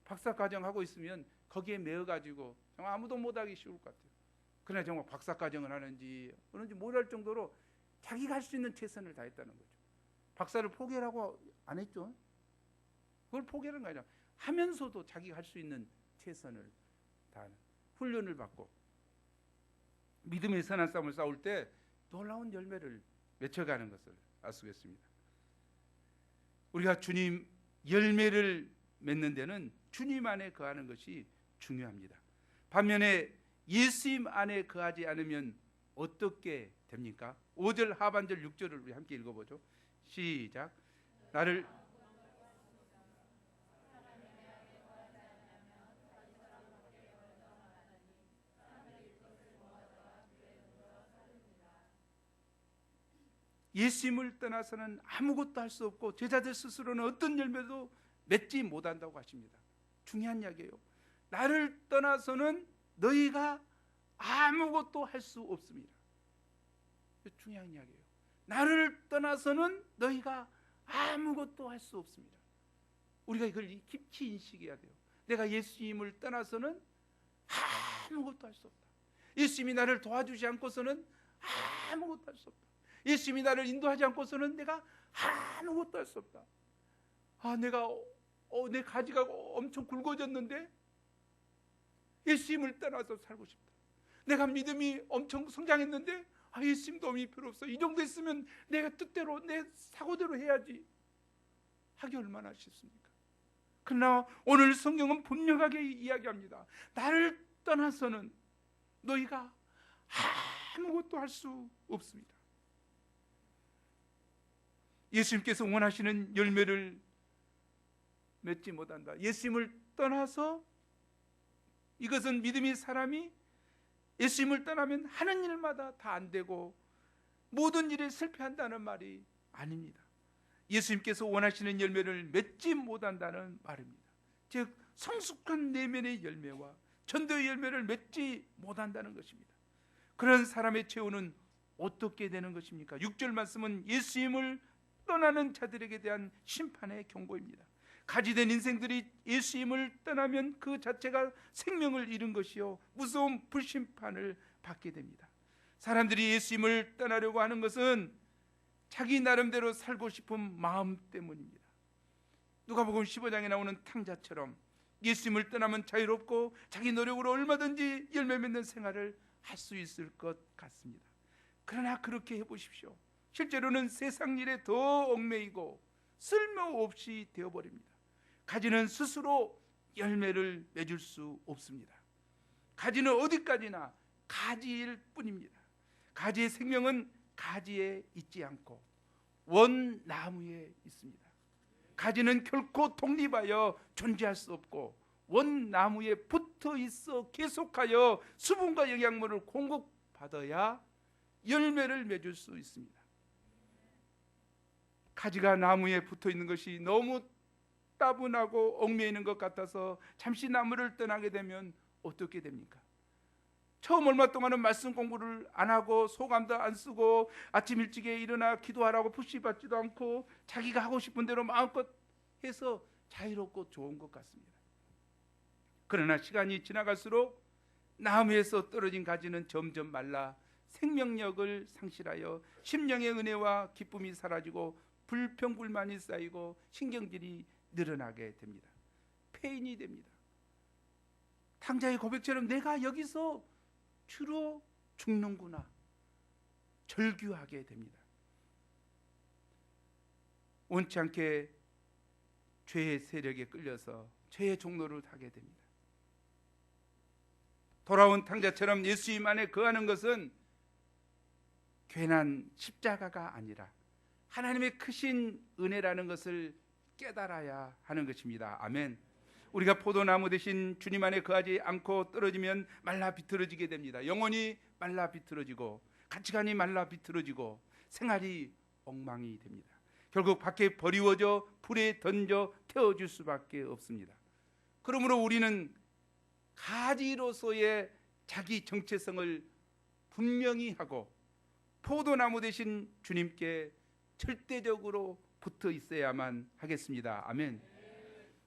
박사과정 하고 있으면 거기에 매어가지고 정말 아무도 못하기 쉬울 것 같아요. 그러나 정말 박사과정을 하는지 모를 정도로 자기가 할 수 있는 최선을 다했다는 거죠. 박사를 포기하라고 안 했죠. 그걸 포기하는 거 아니라 하면서도 자기가 할 수 있는 최선을 다하는 훈련을 받고 믿음의 선한 싸움을 싸울 때 놀라운 열매를 맺혀가는 것을 알 수 있습니다. 우리가 주님 열매를 맺는 데는 주님 안에 거하는 것이 중요합니다. 반면에 예수님 안에 거하지 않으면 어떻게 됩니까? 5절 하반절 6절을 우리 함께 읽어보죠. 시작. 나를 예수님을 떠나서는 아무것도 할 수 없고 제자들 스스로는 어떤 열매도 맺지 못한다고 하십니다. 중요한 이야기예요. 나를 떠나서는 너희가 아무것도 할 수 없습니다. 중요한 이야기예요. 나를 떠나서는 너희가 아무것도 할 수 없습니다. 우리가 이걸 깊이 인식해야 돼요. 내가 예수님을 떠나서는 아무것도 할 수 없다. 예수님이 나를 도와주지 않고서는 아무것도 할 수 없다. 예수님이 나를 인도하지 않고서는 내가 아무것도 할 수 없다. 내 가지가 엄청 굵어졌는데 예수님을 떠나서 살고 싶다. 내가 믿음이 엄청 성장했는데 예수님 도움이 필요 없어. 이 정도 했으면 내가 뜻대로 내 사고대로 해야지 하기 얼마나 쉽습니까? 그러나 오늘 성경은 분명하게 이야기합니다. 나를 떠나서는 너희가 아무것도 할 수 없습니다. 예수님께서 원하시는 열매를 맺지 못한다. 예수님을 떠나서, 이것은 믿음의 사람이 예수님을 떠나면 하는 일마다 다 안 되고 모든 일에 실패한다는 말이 아닙니다. 예수님께서 원하시는 열매를 맺지 못한다는 말입니다. 즉 성숙한 내면의 열매와 전도의 열매를 맺지 못한다는 것입니다. 그런 사람의 최후는 어떻게 되는 것입니까? 6절 말씀은 예수님을 떠나는 자들에게 대한 심판의 경고입니다. 가지된 인생들이 예수님을 떠나면 그 자체가 생명을 잃은 것이요 무서운 불심판을 받게 됩니다. 사람들이 예수님을 떠나려고 하는 것은 자기 나름대로 살고 싶은 마음 때문입니다. 누가복음 15장에 나오는 탕자처럼 예수님을 떠나면 자유롭고 자기 노력으로 얼마든지 열매 맺는 생활을 할 수 있을 것 같습니다. 그러나 그렇게 해보십시오. 실제로는 세상 일에 더 얽매이고 쓸모없이 되어버립니다. 가지는 스스로 열매를 맺을 수 없습니다. 가지는 어디까지나 가지일 뿐입니다. 가지의 생명은 가지에 있지 않고 원나무에 있습니다. 가지는 결코 독립하여 존재할 수 없고 원나무에 붙어 있어 계속하여 수분과 영양분을 공급받아야 열매를 맺을 수 있습니다. 가지가 나무에 붙어 있는 것이 너무 따분하고 얽매이는 것 같아서 잠시 나무를 떠나게 되면 어떻게 됩니까? 처음 얼마 동안은 말씀 공부를 안 하고 소감도 안 쓰고 아침 일찍에 일어나 기도하라고 푸시받지도 않고 자기가 하고 싶은 대로 마음껏 해서 자유롭고 좋은 것 같습니다. 그러나 시간이 지나갈수록 나무에서 떨어진 가지는 점점 말라 생명력을 상실하여 심령의 은혜와 기쁨이 사라지고 불평불만이 쌓이고 신경질이 늘어나게 됩니다. 폐인이 됩니다. 탕자의 고백처럼 내가 여기서 주로 죽는구나 절규하게 됩니다. 원치 않게 죄의 세력에 끌려서 죄의 종로를 타게 됩니다. 돌아온 탕자처럼 예수님 안에 거하는 것은 괜한 십자가가 아니라 하나님의 크신 은혜라는 것을 깨달아야 하는 것입니다. 아멘. 우리가 포도나무 대신 주님 안에 거하지 않고 떨어지면 말라 비틀어지게 됩니다. 영혼이 말라 비틀어지고 가치관이 말라 비틀어지고 생활이 엉망이 됩니다. 결국 밖에 버리워져 불에 던져 태워줄 수밖에 없습니다. 그러므로 우리는 가지로서의 자기 정체성을 분명히 하고 포도나무 대신 주님께 절대적으로 붙어 있어야만 하겠습니다. 아멘.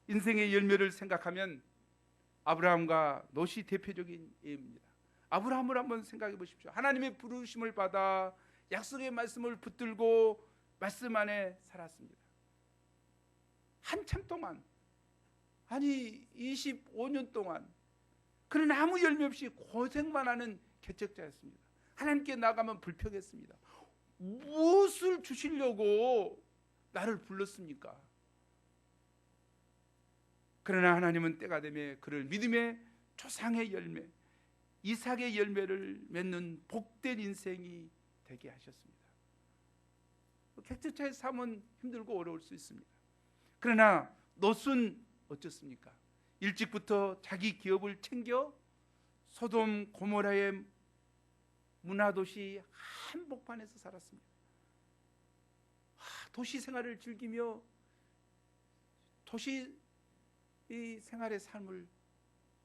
인생의 열매를 생각하면 아브라함과 롯이 대표적인 예입니다. 아브라함을 한번 생각해 보십시오. 하나님의 부르심을 받아 약속의 말씀을 붙들고 말씀 안에 살았습니다. 한참 동안, 아니 25년 동안 그는 아무 열매 없이 고생만 하는 개척자였습니다. 하나님께 나가면 불평했습니다. 무엇을 주시려고 나를 불렀습니까? 그러나 하나님은 때가 되매 그를 믿음의 조상의 열매, 이삭의 열매를 맺는 복된 인생이 되게 하셨습니다. 개척자의 삶은 힘들고 어려울 수 있습니다. 그러나 롯은 어쩌습니까? 일찍부터 자기 기업을 챙겨 소돔 고모라의 문화도시 한복판에서 살았습니다. 도시 생활을 즐기며 도시 생활의 삶을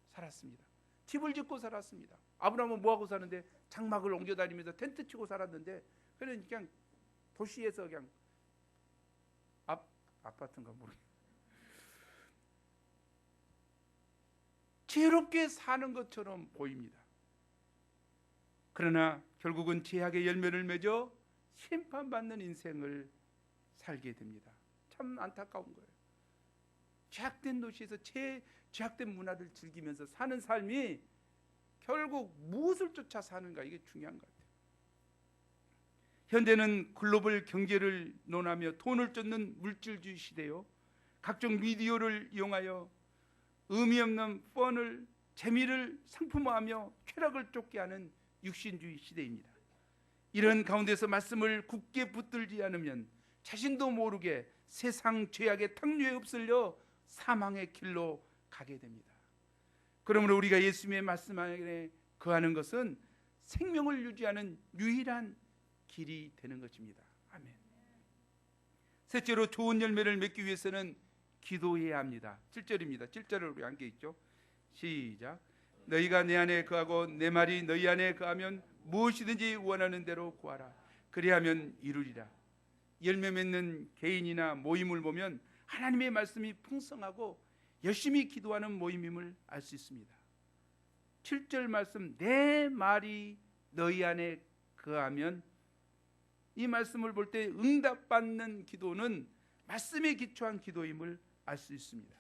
살았습니다. 집을 짓고 살았습니다. 아브라함은 뭐하고 사는데 장막을 옮겨 다니면서 텐트 치고 살았는데, 그냥 도시에서 그냥 아파트인가 모르겠어요. 지혜롭게 사는 것처럼 보입니다. 그러나 결국은 죄악의 열매를 맺어 심판받는 인생을 살게 됩니다. 참 안타까운 거예요. 죄악된 도시에서 죄악된 문화를 즐기면서 사는 삶이 결국 무엇을 쫓아 사는가, 이게 중요한 것 같아요. 현대는 글로벌 경제를 논하며 돈을 쫓는 물질주의 시대요, 각종 미디어를 이용하여 의미 없는 펀을, 재미를 상품화하며 쾌락을 쫓게 하는 육신주의 시대입니다. 이런 가운데서 말씀을 굳게 붙들지 않으면 자신도 모르게 세상 죄악의 탕류에 휩쓸려 사망의 길로 가게 됩니다. 그러므로 우리가 예수님의 말씀 안에 거하는 것은 생명을 유지하는 유일한 길이 되는 것입니다. 아멘. 셋째로 좋은 열매를 맺기 위해서는 기도해야 합니다. 7절입니다. 7절을 우리 함께 읽죠. 시작. 너희가 내 안에 거하고 내 말이 너희 안에 거하면 무엇이든지 원하는 대로 구하라. 그리하면 이루리라. 열매 맺는 개인이나 모임을 보면 하나님의 말씀이 풍성하고 열심히 기도하는 모임임을 알 수 있습니다. 7절 말씀, 내 말이 너희 안에 거하면, 이 말씀을 볼 때 응답받는 기도는 말씀에 기초한 기도임을 알 수 있습니다.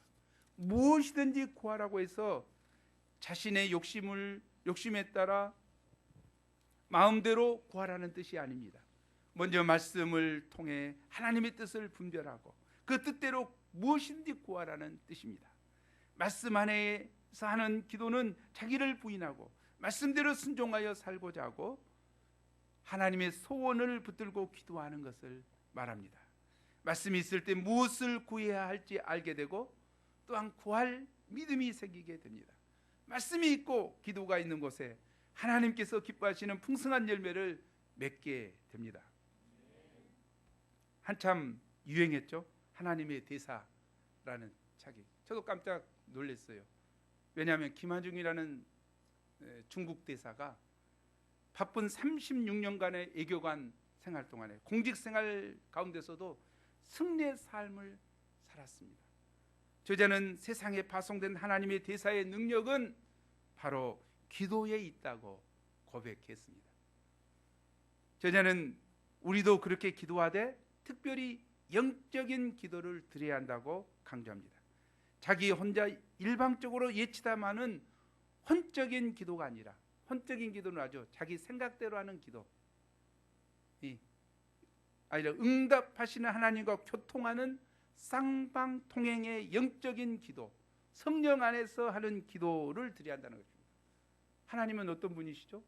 무엇이든지 구하라고 해서 자신의 욕심에 따라 마음대로 구하라는 뜻이 아닙니다. 먼저 말씀을 통해 하나님의 뜻을 분별하고 그 뜻대로 무엇인지 구하라는 뜻입니다. 말씀 안에서 하는 기도는 자기를 부인하고 말씀대로 순종하여 살고자 하고 하나님의 소원을 붙들고 기도하는 것을 말합니다. 말씀이 있을 때 무엇을 구해야 할지 알게 되고 또한 구할 믿음이 생기게 됩니다. 말씀이 있고 기도가 있는 곳에 하나님께서 기뻐하시는 풍성한 열매를 맺게 됩니다. 한참 유행했죠. 하나님의 대사라는 책이. 저도 깜짝 놀랐어요. 왜냐하면 김하중이라는 중국 대사가 바쁜 36년간의 애교관 생활 동안에 공직 생활 가운데서도 승리의 삶을 살았습니다. 저자는 세상에 파송된 하나님의 대사의 능력은 바로 기도에 있다고 고백했습니다. 저자는 우리도 그렇게 기도하되 특별히 영적인 기도를 드려야 한다고 강조합니다. 자기 혼자 일방적으로 예치다마는 혼적인 기도가 아니라, 혼적인 기도는 아주 자기 생각대로 하는 기도, 아니라 응답하시는 하나님과 교통하는 쌍방통행의 영적인 기도, 성령 안에서 하는 기도를 드려야 한다는 것입니다. 하나님은 어떤 분이시죠?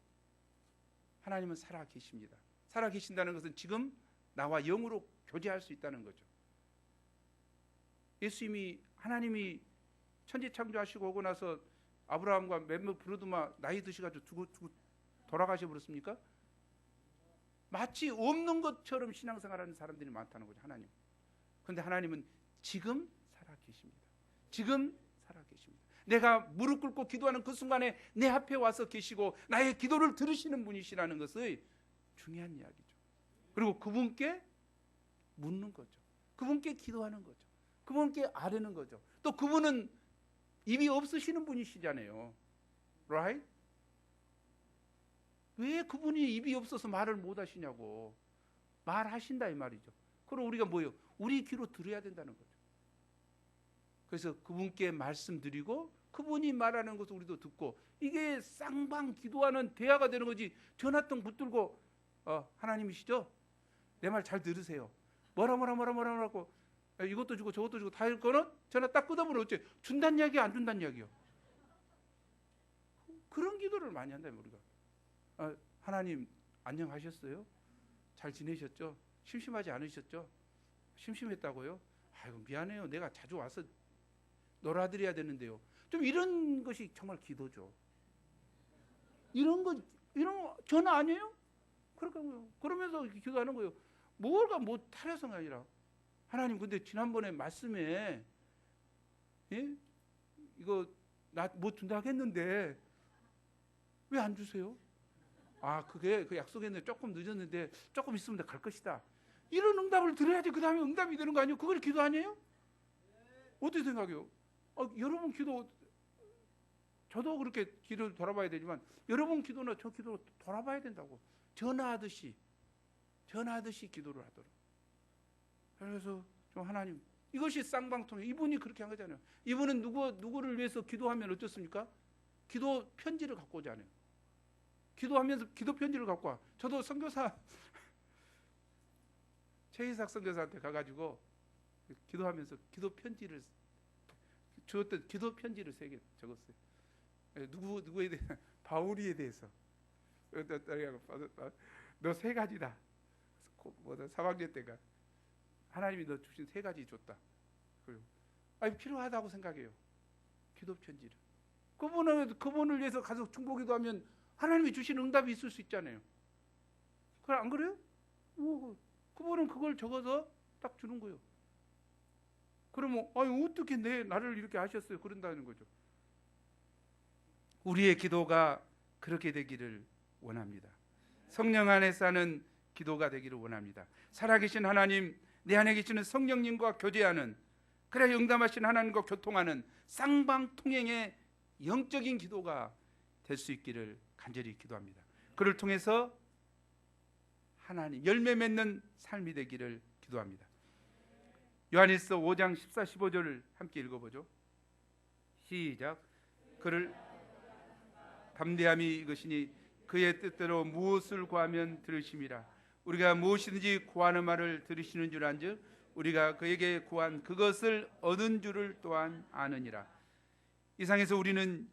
하나님은 살아 계십니다. 살아 계신다는 것은 지금 나와 영으로 교제할 수 있다는 거죠. 예수님이, 하나님이 천지 창조하시고 오고 나서 아브라함과 몇몇 부르드마 나이 드셔가지고 두고 돌아가셔 버렸습니까? 마치 없는 것처럼 신앙생활하는 사람들이 많다는 거죠. 하나님. 그런데 하나님은 지금 살아 계십니다. 지금 살아 계십니다. 내가 무릎 꿇고 기도하는 그 순간에 내 앞에 와서 계시고 나의 기도를 들으시는 분이시라는 것의 중요한 이야기죠. 그리고 그분께 묻는 거죠. 그분께 기도하는 거죠. 그분께 아뢰는 거죠. 또 그분은 입이 없으시는 분이시잖아요. Right? 왜 그분이 입이 없어서 말을 못 하시냐고. 말하신다 이 말이죠. 그럼 우리가 뭐예요? 우리 귀로 들어야 된다는 거죠. 그래서 그분께 말씀드리고 그분이 말하는 것을 우리도 듣고, 이게 쌍방 기도하는 대화가 되는 거지. 전화통 붙들고 하나님이시죠? 내 말 잘 들으세요. 뭐라고 이것도 주고 저것도 주고 다 할 거는 전화 딱 끊어버려. 어째 준다는 이야기 안 준다는 이야기요. 그런 기도를 많이 한다 우리가. 하나님 안녕하셨어요? 잘 지내셨죠? 심심하지 않으셨죠? 심심했다고요? 아이고 미안해요. 내가 자주 와서 놀아드려야 되는데요. 좀 이런 것이 정말 기도죠. 이런 거 전화 아니에요? 그러면서 기도하는 거예요. 뭘가 못 타려서가 아니라, 하나님 근데 지난번에 말씀에 이거 나 뭐 준다 했는데 왜 안 주세요? 아, 그게 그 약속했는데 조금 늦었는데 조금 있으면 갈 것이다. 이런 응답을 들어야지 그 다음에 응답이 되는 거 아니에요? 그걸 기도 아니에요? 어떻게 생각해요? 여러분 기도, 저도 그렇게 기도 돌아봐야 되지만 여러분 기도나 저 기도 돌아봐야 된다고. 전화하듯이 기도를 하도록. 그래서 좀 하나님, 이것이 쌍방통행. 이분이 그렇게 한 거잖아요. 이분은 누구를 위해서 기도하면 어떻습니까? 기도 편지를 갖고 오잖아요. 기도하면서 기도 편지를 갖고 와. 저도 선교사 최희삭 선교사한테 가가지고 기도하면서 기도 편지를 주었던 기도 편지를 3개 적었어요. 누구에 대해? 바울이에 대해서. 너 3가지다. 뭐다 3학년 때가 하나님이 너 주신 3가지 줬다. 필요하다고 생각해요. 기도 편지를. 그분을 위해서 가서 중보기도하면 하나님이 주신 응답이 있을 수 있잖아요. 그래, 안 그래요? 그분은 그걸 적어서 딱 주는 거예요. 그러면 어떻게 나를 이렇게 하셨어요? 그런다는 거죠. 우리의 기도가 그렇게 되기를 원합니다. 성령 안에 사는 기도가 되기를 원합니다. 살아계신 하나님, 내 안에 계시는 성령님과 교제하는, 그래 응답하신 하나님과 교통하는 쌍방통행의 영적인 기도가 될 수 있기를 간절히 기도합니다. 그를 통해서 하나님 열매 맺는 삶이 되기를 기도합니다. 요한일서 5장 14, 15절을 함께 읽어보죠. 시작. 그를 담대함이 이것이니 그의 뜻대로 무엇을 구하면 들으심이라. 우리가 무엇이든지 구하는 말을 들으시는 줄 안즉 우리가 그에게 구한 그것을 얻은 줄을 또한 아느니라. 이상에서 우리는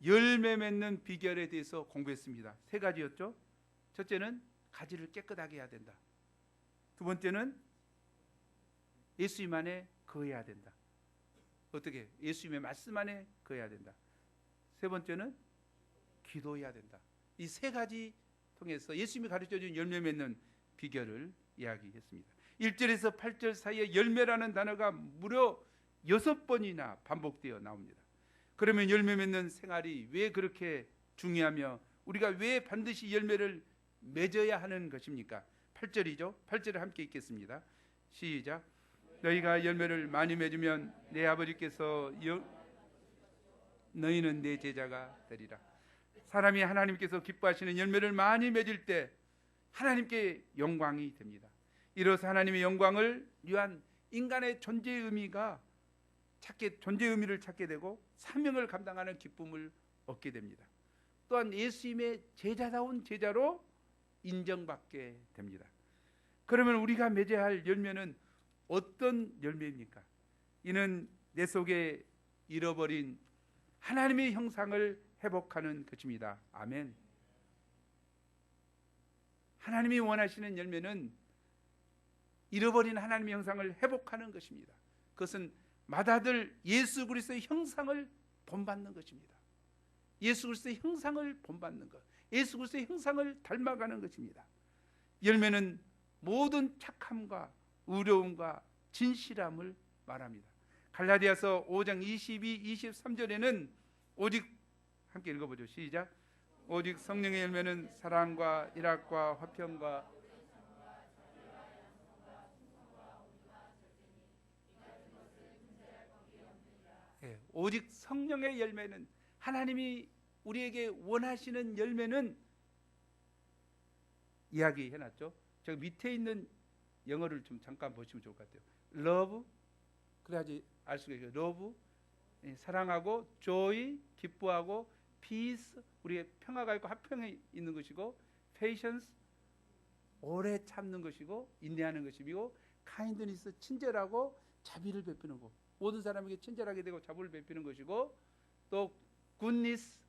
열매 맺는 비결에 대해서 공부했습니다. 3가지였죠. 첫째는 가지를 깨끗하게 해야 된다. 두 번째는 예수님 안에 거해야 된다. 어떻게? 예수님의 말씀 안에 거해야 된다. 세 번째는 기도해야 된다. 이 3가지 통해서 예수님이 가르쳐준 열매 맺는 비결을 이야기했습니다. 1절에서 8절 사이에 열매라는 단어가 무려 6번이나 반복되어 나옵니다. 그러면 열매 맺는 생활이 왜 그렇게 중요하며 우리가 왜 반드시 열매를 맺어야 하는 것입니까? 8절이죠. 8절을 함께 읽겠습니다. 시작. 너희가 열매를 많이 맺으면 내 아버지께서 너희는 내 제자가 되리라. 사람이 하나님께서 기뻐하시는 열매를 많이 맺을 때 하나님께 영광이 됩니다. 이로써 하나님의 영광을 위한 인간의 존재의 의미가 존재의 의미를 찾게 되고 사명을 감당하는 기쁨을 얻게 됩니다. 또한 예수님의 제자다운 제자로 인정받게 됩니다. 그러면 우리가 맺어야 할 열매는 어떤 열매입니까? 이는 내 속에 잃어버린 하나님의 형상을 회복하는 것입니다. 아멘. 하나님이 원하시는 열매는 잃어버린 하나님의 형상을 회복하는 것입니다. 그것은 맏아들 예수 그리스도의 형상을 본받는 것입니다. 예수 그리스도의 형상을 본받는 것, 예수 그리스도의 형상을 닮아가는 것입니다. 열매는 모든 착함과 의로움과 진실함을 말합니다. 갈라디아서 5장 22, 23절에는 오직 함께 읽어보죠. 시작. 오직 성령의 열매는 사랑과 일학과 화평과 오직 성령의 열매는 하나님이 우리에게 원하시는 열매는 이야기해놨죠. 저 밑에 있는 영어를 좀 잠깐 보시면 좋을 것 같아요. love, 그래야지 알 수가 있어요. love, 사랑하고 joy, 기뻐하고 peace, 우리의 평화가 있고 화평이 있는 것이고 patience, 오래 참는 것이고 인내하는 것이고 kindness, 친절하고 자비를 베푸는 것, 모든 사람에게 친절하게 되고 자비를 베푸는 것이고 또 goodness,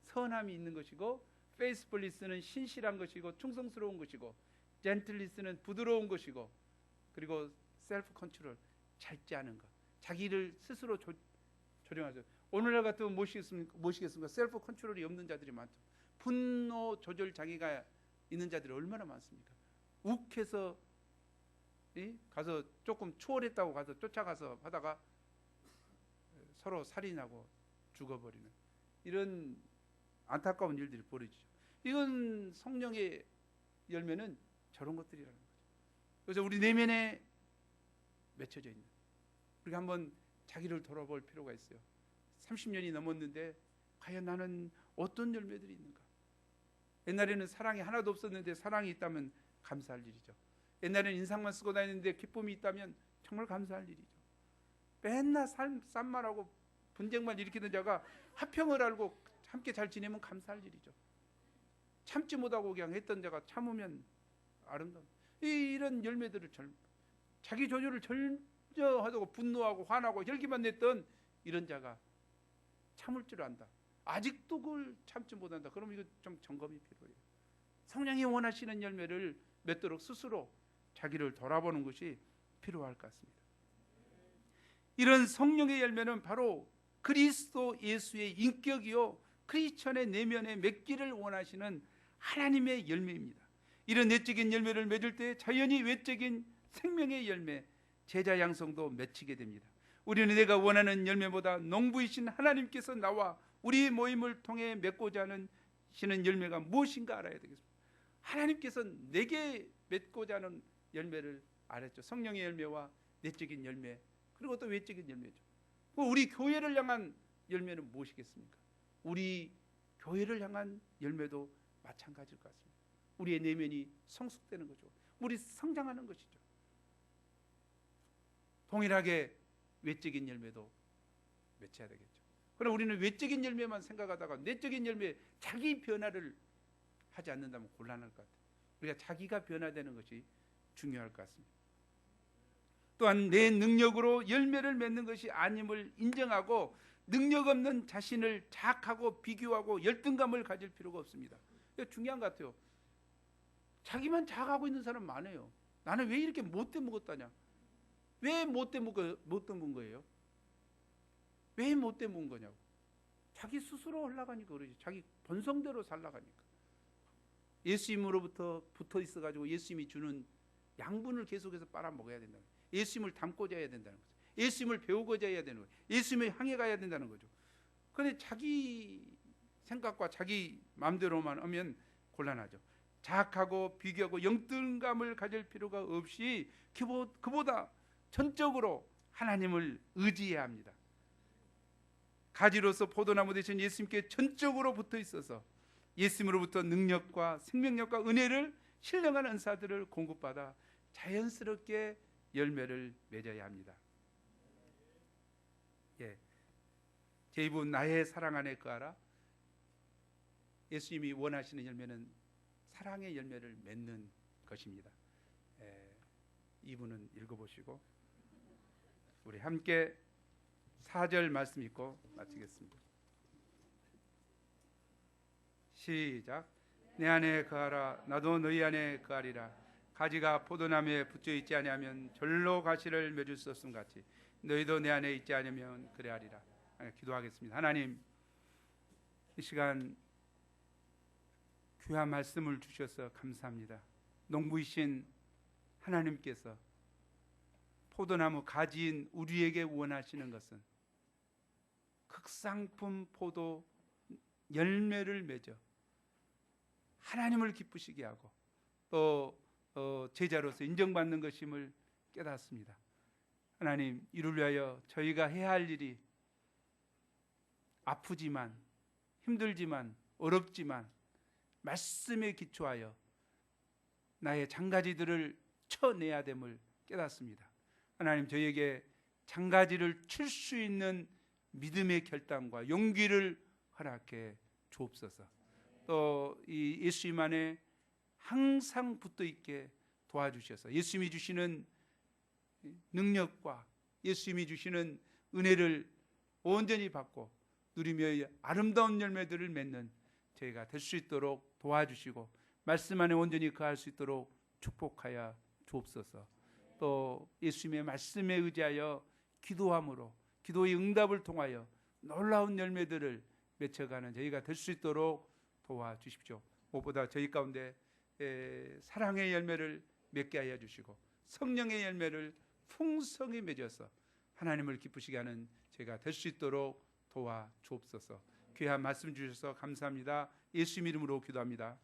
선함이 있는 것이고 faithfulness는 신실한 것이고 충성스러운 것이고 gentleness는 부드러운 것이고 그리고 self control, 짧지 않은 것, 자기를 스스로 조정하죠. 오늘날 같으면 무엇이겠습니까? 셀프 컨트롤이 없는 자들이 많죠. 분노 조절 장애가 있는 자들이 얼마나 많습니까? 욱해서 가서 조금 추월했다고 가서 쫓아가서 하다가 서로 살인하고 죽어버리는 이런 안타까운 일들이 벌어지죠. 이건 성령의 열매는 저런 것들이라는 거죠. 그래서 우리 내면에 맺혀져 있는, 우리가 한번 자기를 돌아볼 필요가 있어요. 30년이 넘었는데 과연 나는 어떤 열매들이 있는가? 옛날에는 사랑이 하나도 없었는데 사랑이 있다면 감사할 일이죠. 옛날에는 인상만 쓰고 다니는데 기쁨이 있다면 정말 감사할 일이죠. 맨날 싼말하고 분쟁만 일으키는 자가 화평을 알고 함께 잘 지내면 감사할 일이죠. 참지 못하고 그냥 했던 자가 참으면 아름다운, 이런 열매들을 자기 조절을 전혀 하고 분노하고 화나고 혈기만 냈던 이런 자가 참을 줄 안다. 아직도 그걸 참지 못한다. 그러면 이거 좀 점검이 필요해요. 성령이 원하시는 열매를 맺도록 스스로 자기를 돌아보는 것이 필요할 것 같습니다. 이런 성령의 열매는 바로 그리스도 예수의 인격이요 크리스천의 내면에 맺기를 원하시는 하나님의 열매입니다. 이런 내적인 열매를 맺을 때 자연히 외적인 생명의 열매, 제자 양성도 맺히게 됩니다. 우리는 내가 원하는 열매보다 농부이신 하나님께서 나와 우리 모임을 통해 맺고자 하시는 열매가 무엇인가 알아야 되겠습니다. 하나님께서 내게 맺고자 하는 열매를 알았죠. 성령의 열매와 내적인 열매, 그리고 또 외적인 열매죠. 우리 교회를 향한 열매는 무엇이겠습니까? 우리 교회를 향한 열매도 마찬가지일 것 같습니다. 우리의 내면이 성숙되는 거죠. 우리 성장하는 것이죠. 동일하게 외적인 열매도 맺혀야 되겠죠. 그럼 우리는 외적인 열매만 생각하다가 내적인 열매, 자기 변화를 하지 않는다면 곤란할 것 같아요. 우리가 자기가 변화되는 것이 중요할 것 같습니다. 또한 내 능력으로 열매를 맺는 것이 아님을 인정하고 능력 없는 자신을 자학하고 비교하고 열등감을 가질 필요가 없습니다. 이거 중요한 것 같아요. 자기만 자학하고 있는 사람 많아요. 나는 왜 이렇게 못돼 먹었다냐? 왜 못돼 먹은 거예요? 왜 못돼 먹은 거냐고. 자기 스스로 올라가니까 그러지. 자기 본성대로 살아가니까. 예수님으로부터 붙어 있어가지고 예수님이 주는 양분을 계속해서 빨아먹어야 된다는 거예요. 예수님을 닮고자 해야 된다는 거죠. 예수님을 배우고자 해야 되는 거예요. 예수님을 향해 가야 된다는 거죠. 그런데 자기 생각과 자기 마음대로만 하면 곤란하죠. 자학하고 비교하고 영등감을 가질 필요가 없이 그보다 전적으로 하나님을 의지해야 합니다. 가지로서 포도나무 되신 예수님께 전적으로 붙어 있어서 예수님으로부터 능력과 생명력과 은혜를 신령한 은사들을 공급받아 자연스럽게 열매를 맺어야 합니다. 예, 제2부 나의 사랑 안에 거하라. 예수님이 원하시는 열매는 사랑의 열매를 맺는 것입니다. 2부는 읽어보시고 우리 함께 4절 말씀 읽고 마치겠습니다. 시작. 내 안에 거하라. 나도 너희 안에 거하리라. 가지가 포도나무에 붙여 있지 아니하면 절로 가시를 맺을 수 없음 같이 너희도 내 안에 있지 않으면 그래하리라. 기도하겠습니다. 하나님, 이 시간 귀한 말씀을 주셔서 감사합니다. 농부이신 하나님께서 포도나무 가지인 우리에게 원하시는 것은 극상품 포도 열매를 맺어 하나님을 기쁘시게 하고 또 제자로서 인정받는 것임을 깨닫습니다. 하나님, 이를 위하여 저희가 해야 할 일이 아프지만 힘들지만 어렵지만 말씀에 기초하여 나의 장가지들을 쳐내야 됨을 깨닫습니다. 하나님, 저희에게 장가지를 칠 수 있는 믿음의 결단과 용기를 허락해 주옵소서. 또 이 예수님 안에 항상 붙어 있게 도와주셔서 예수님이 주시는 능력과 예수님이 주시는 은혜를 온전히 받고 누리며 아름다운 열매들을 맺는 저희가 될 수 있도록 도와주시고 말씀 안에 온전히 거할 수 있도록 축복하여 주옵소서. 또 예수님의 말씀에 의지하여 기도함으로 기도의 응답을 통하여 놀라운 열매들을 맺혀가는 저희가 될 수 있도록 도와주십시오. 무엇보다 저희 가운데 사랑의 열매를 맺게 하여 주시고 성령의 열매를 풍성히 맺어서 하나님을 기쁘시게 하는 저희가 될 수 있도록 도와주옵소서. 귀한 말씀 주셔서 감사합니다. 예수 이름으로 기도합니다.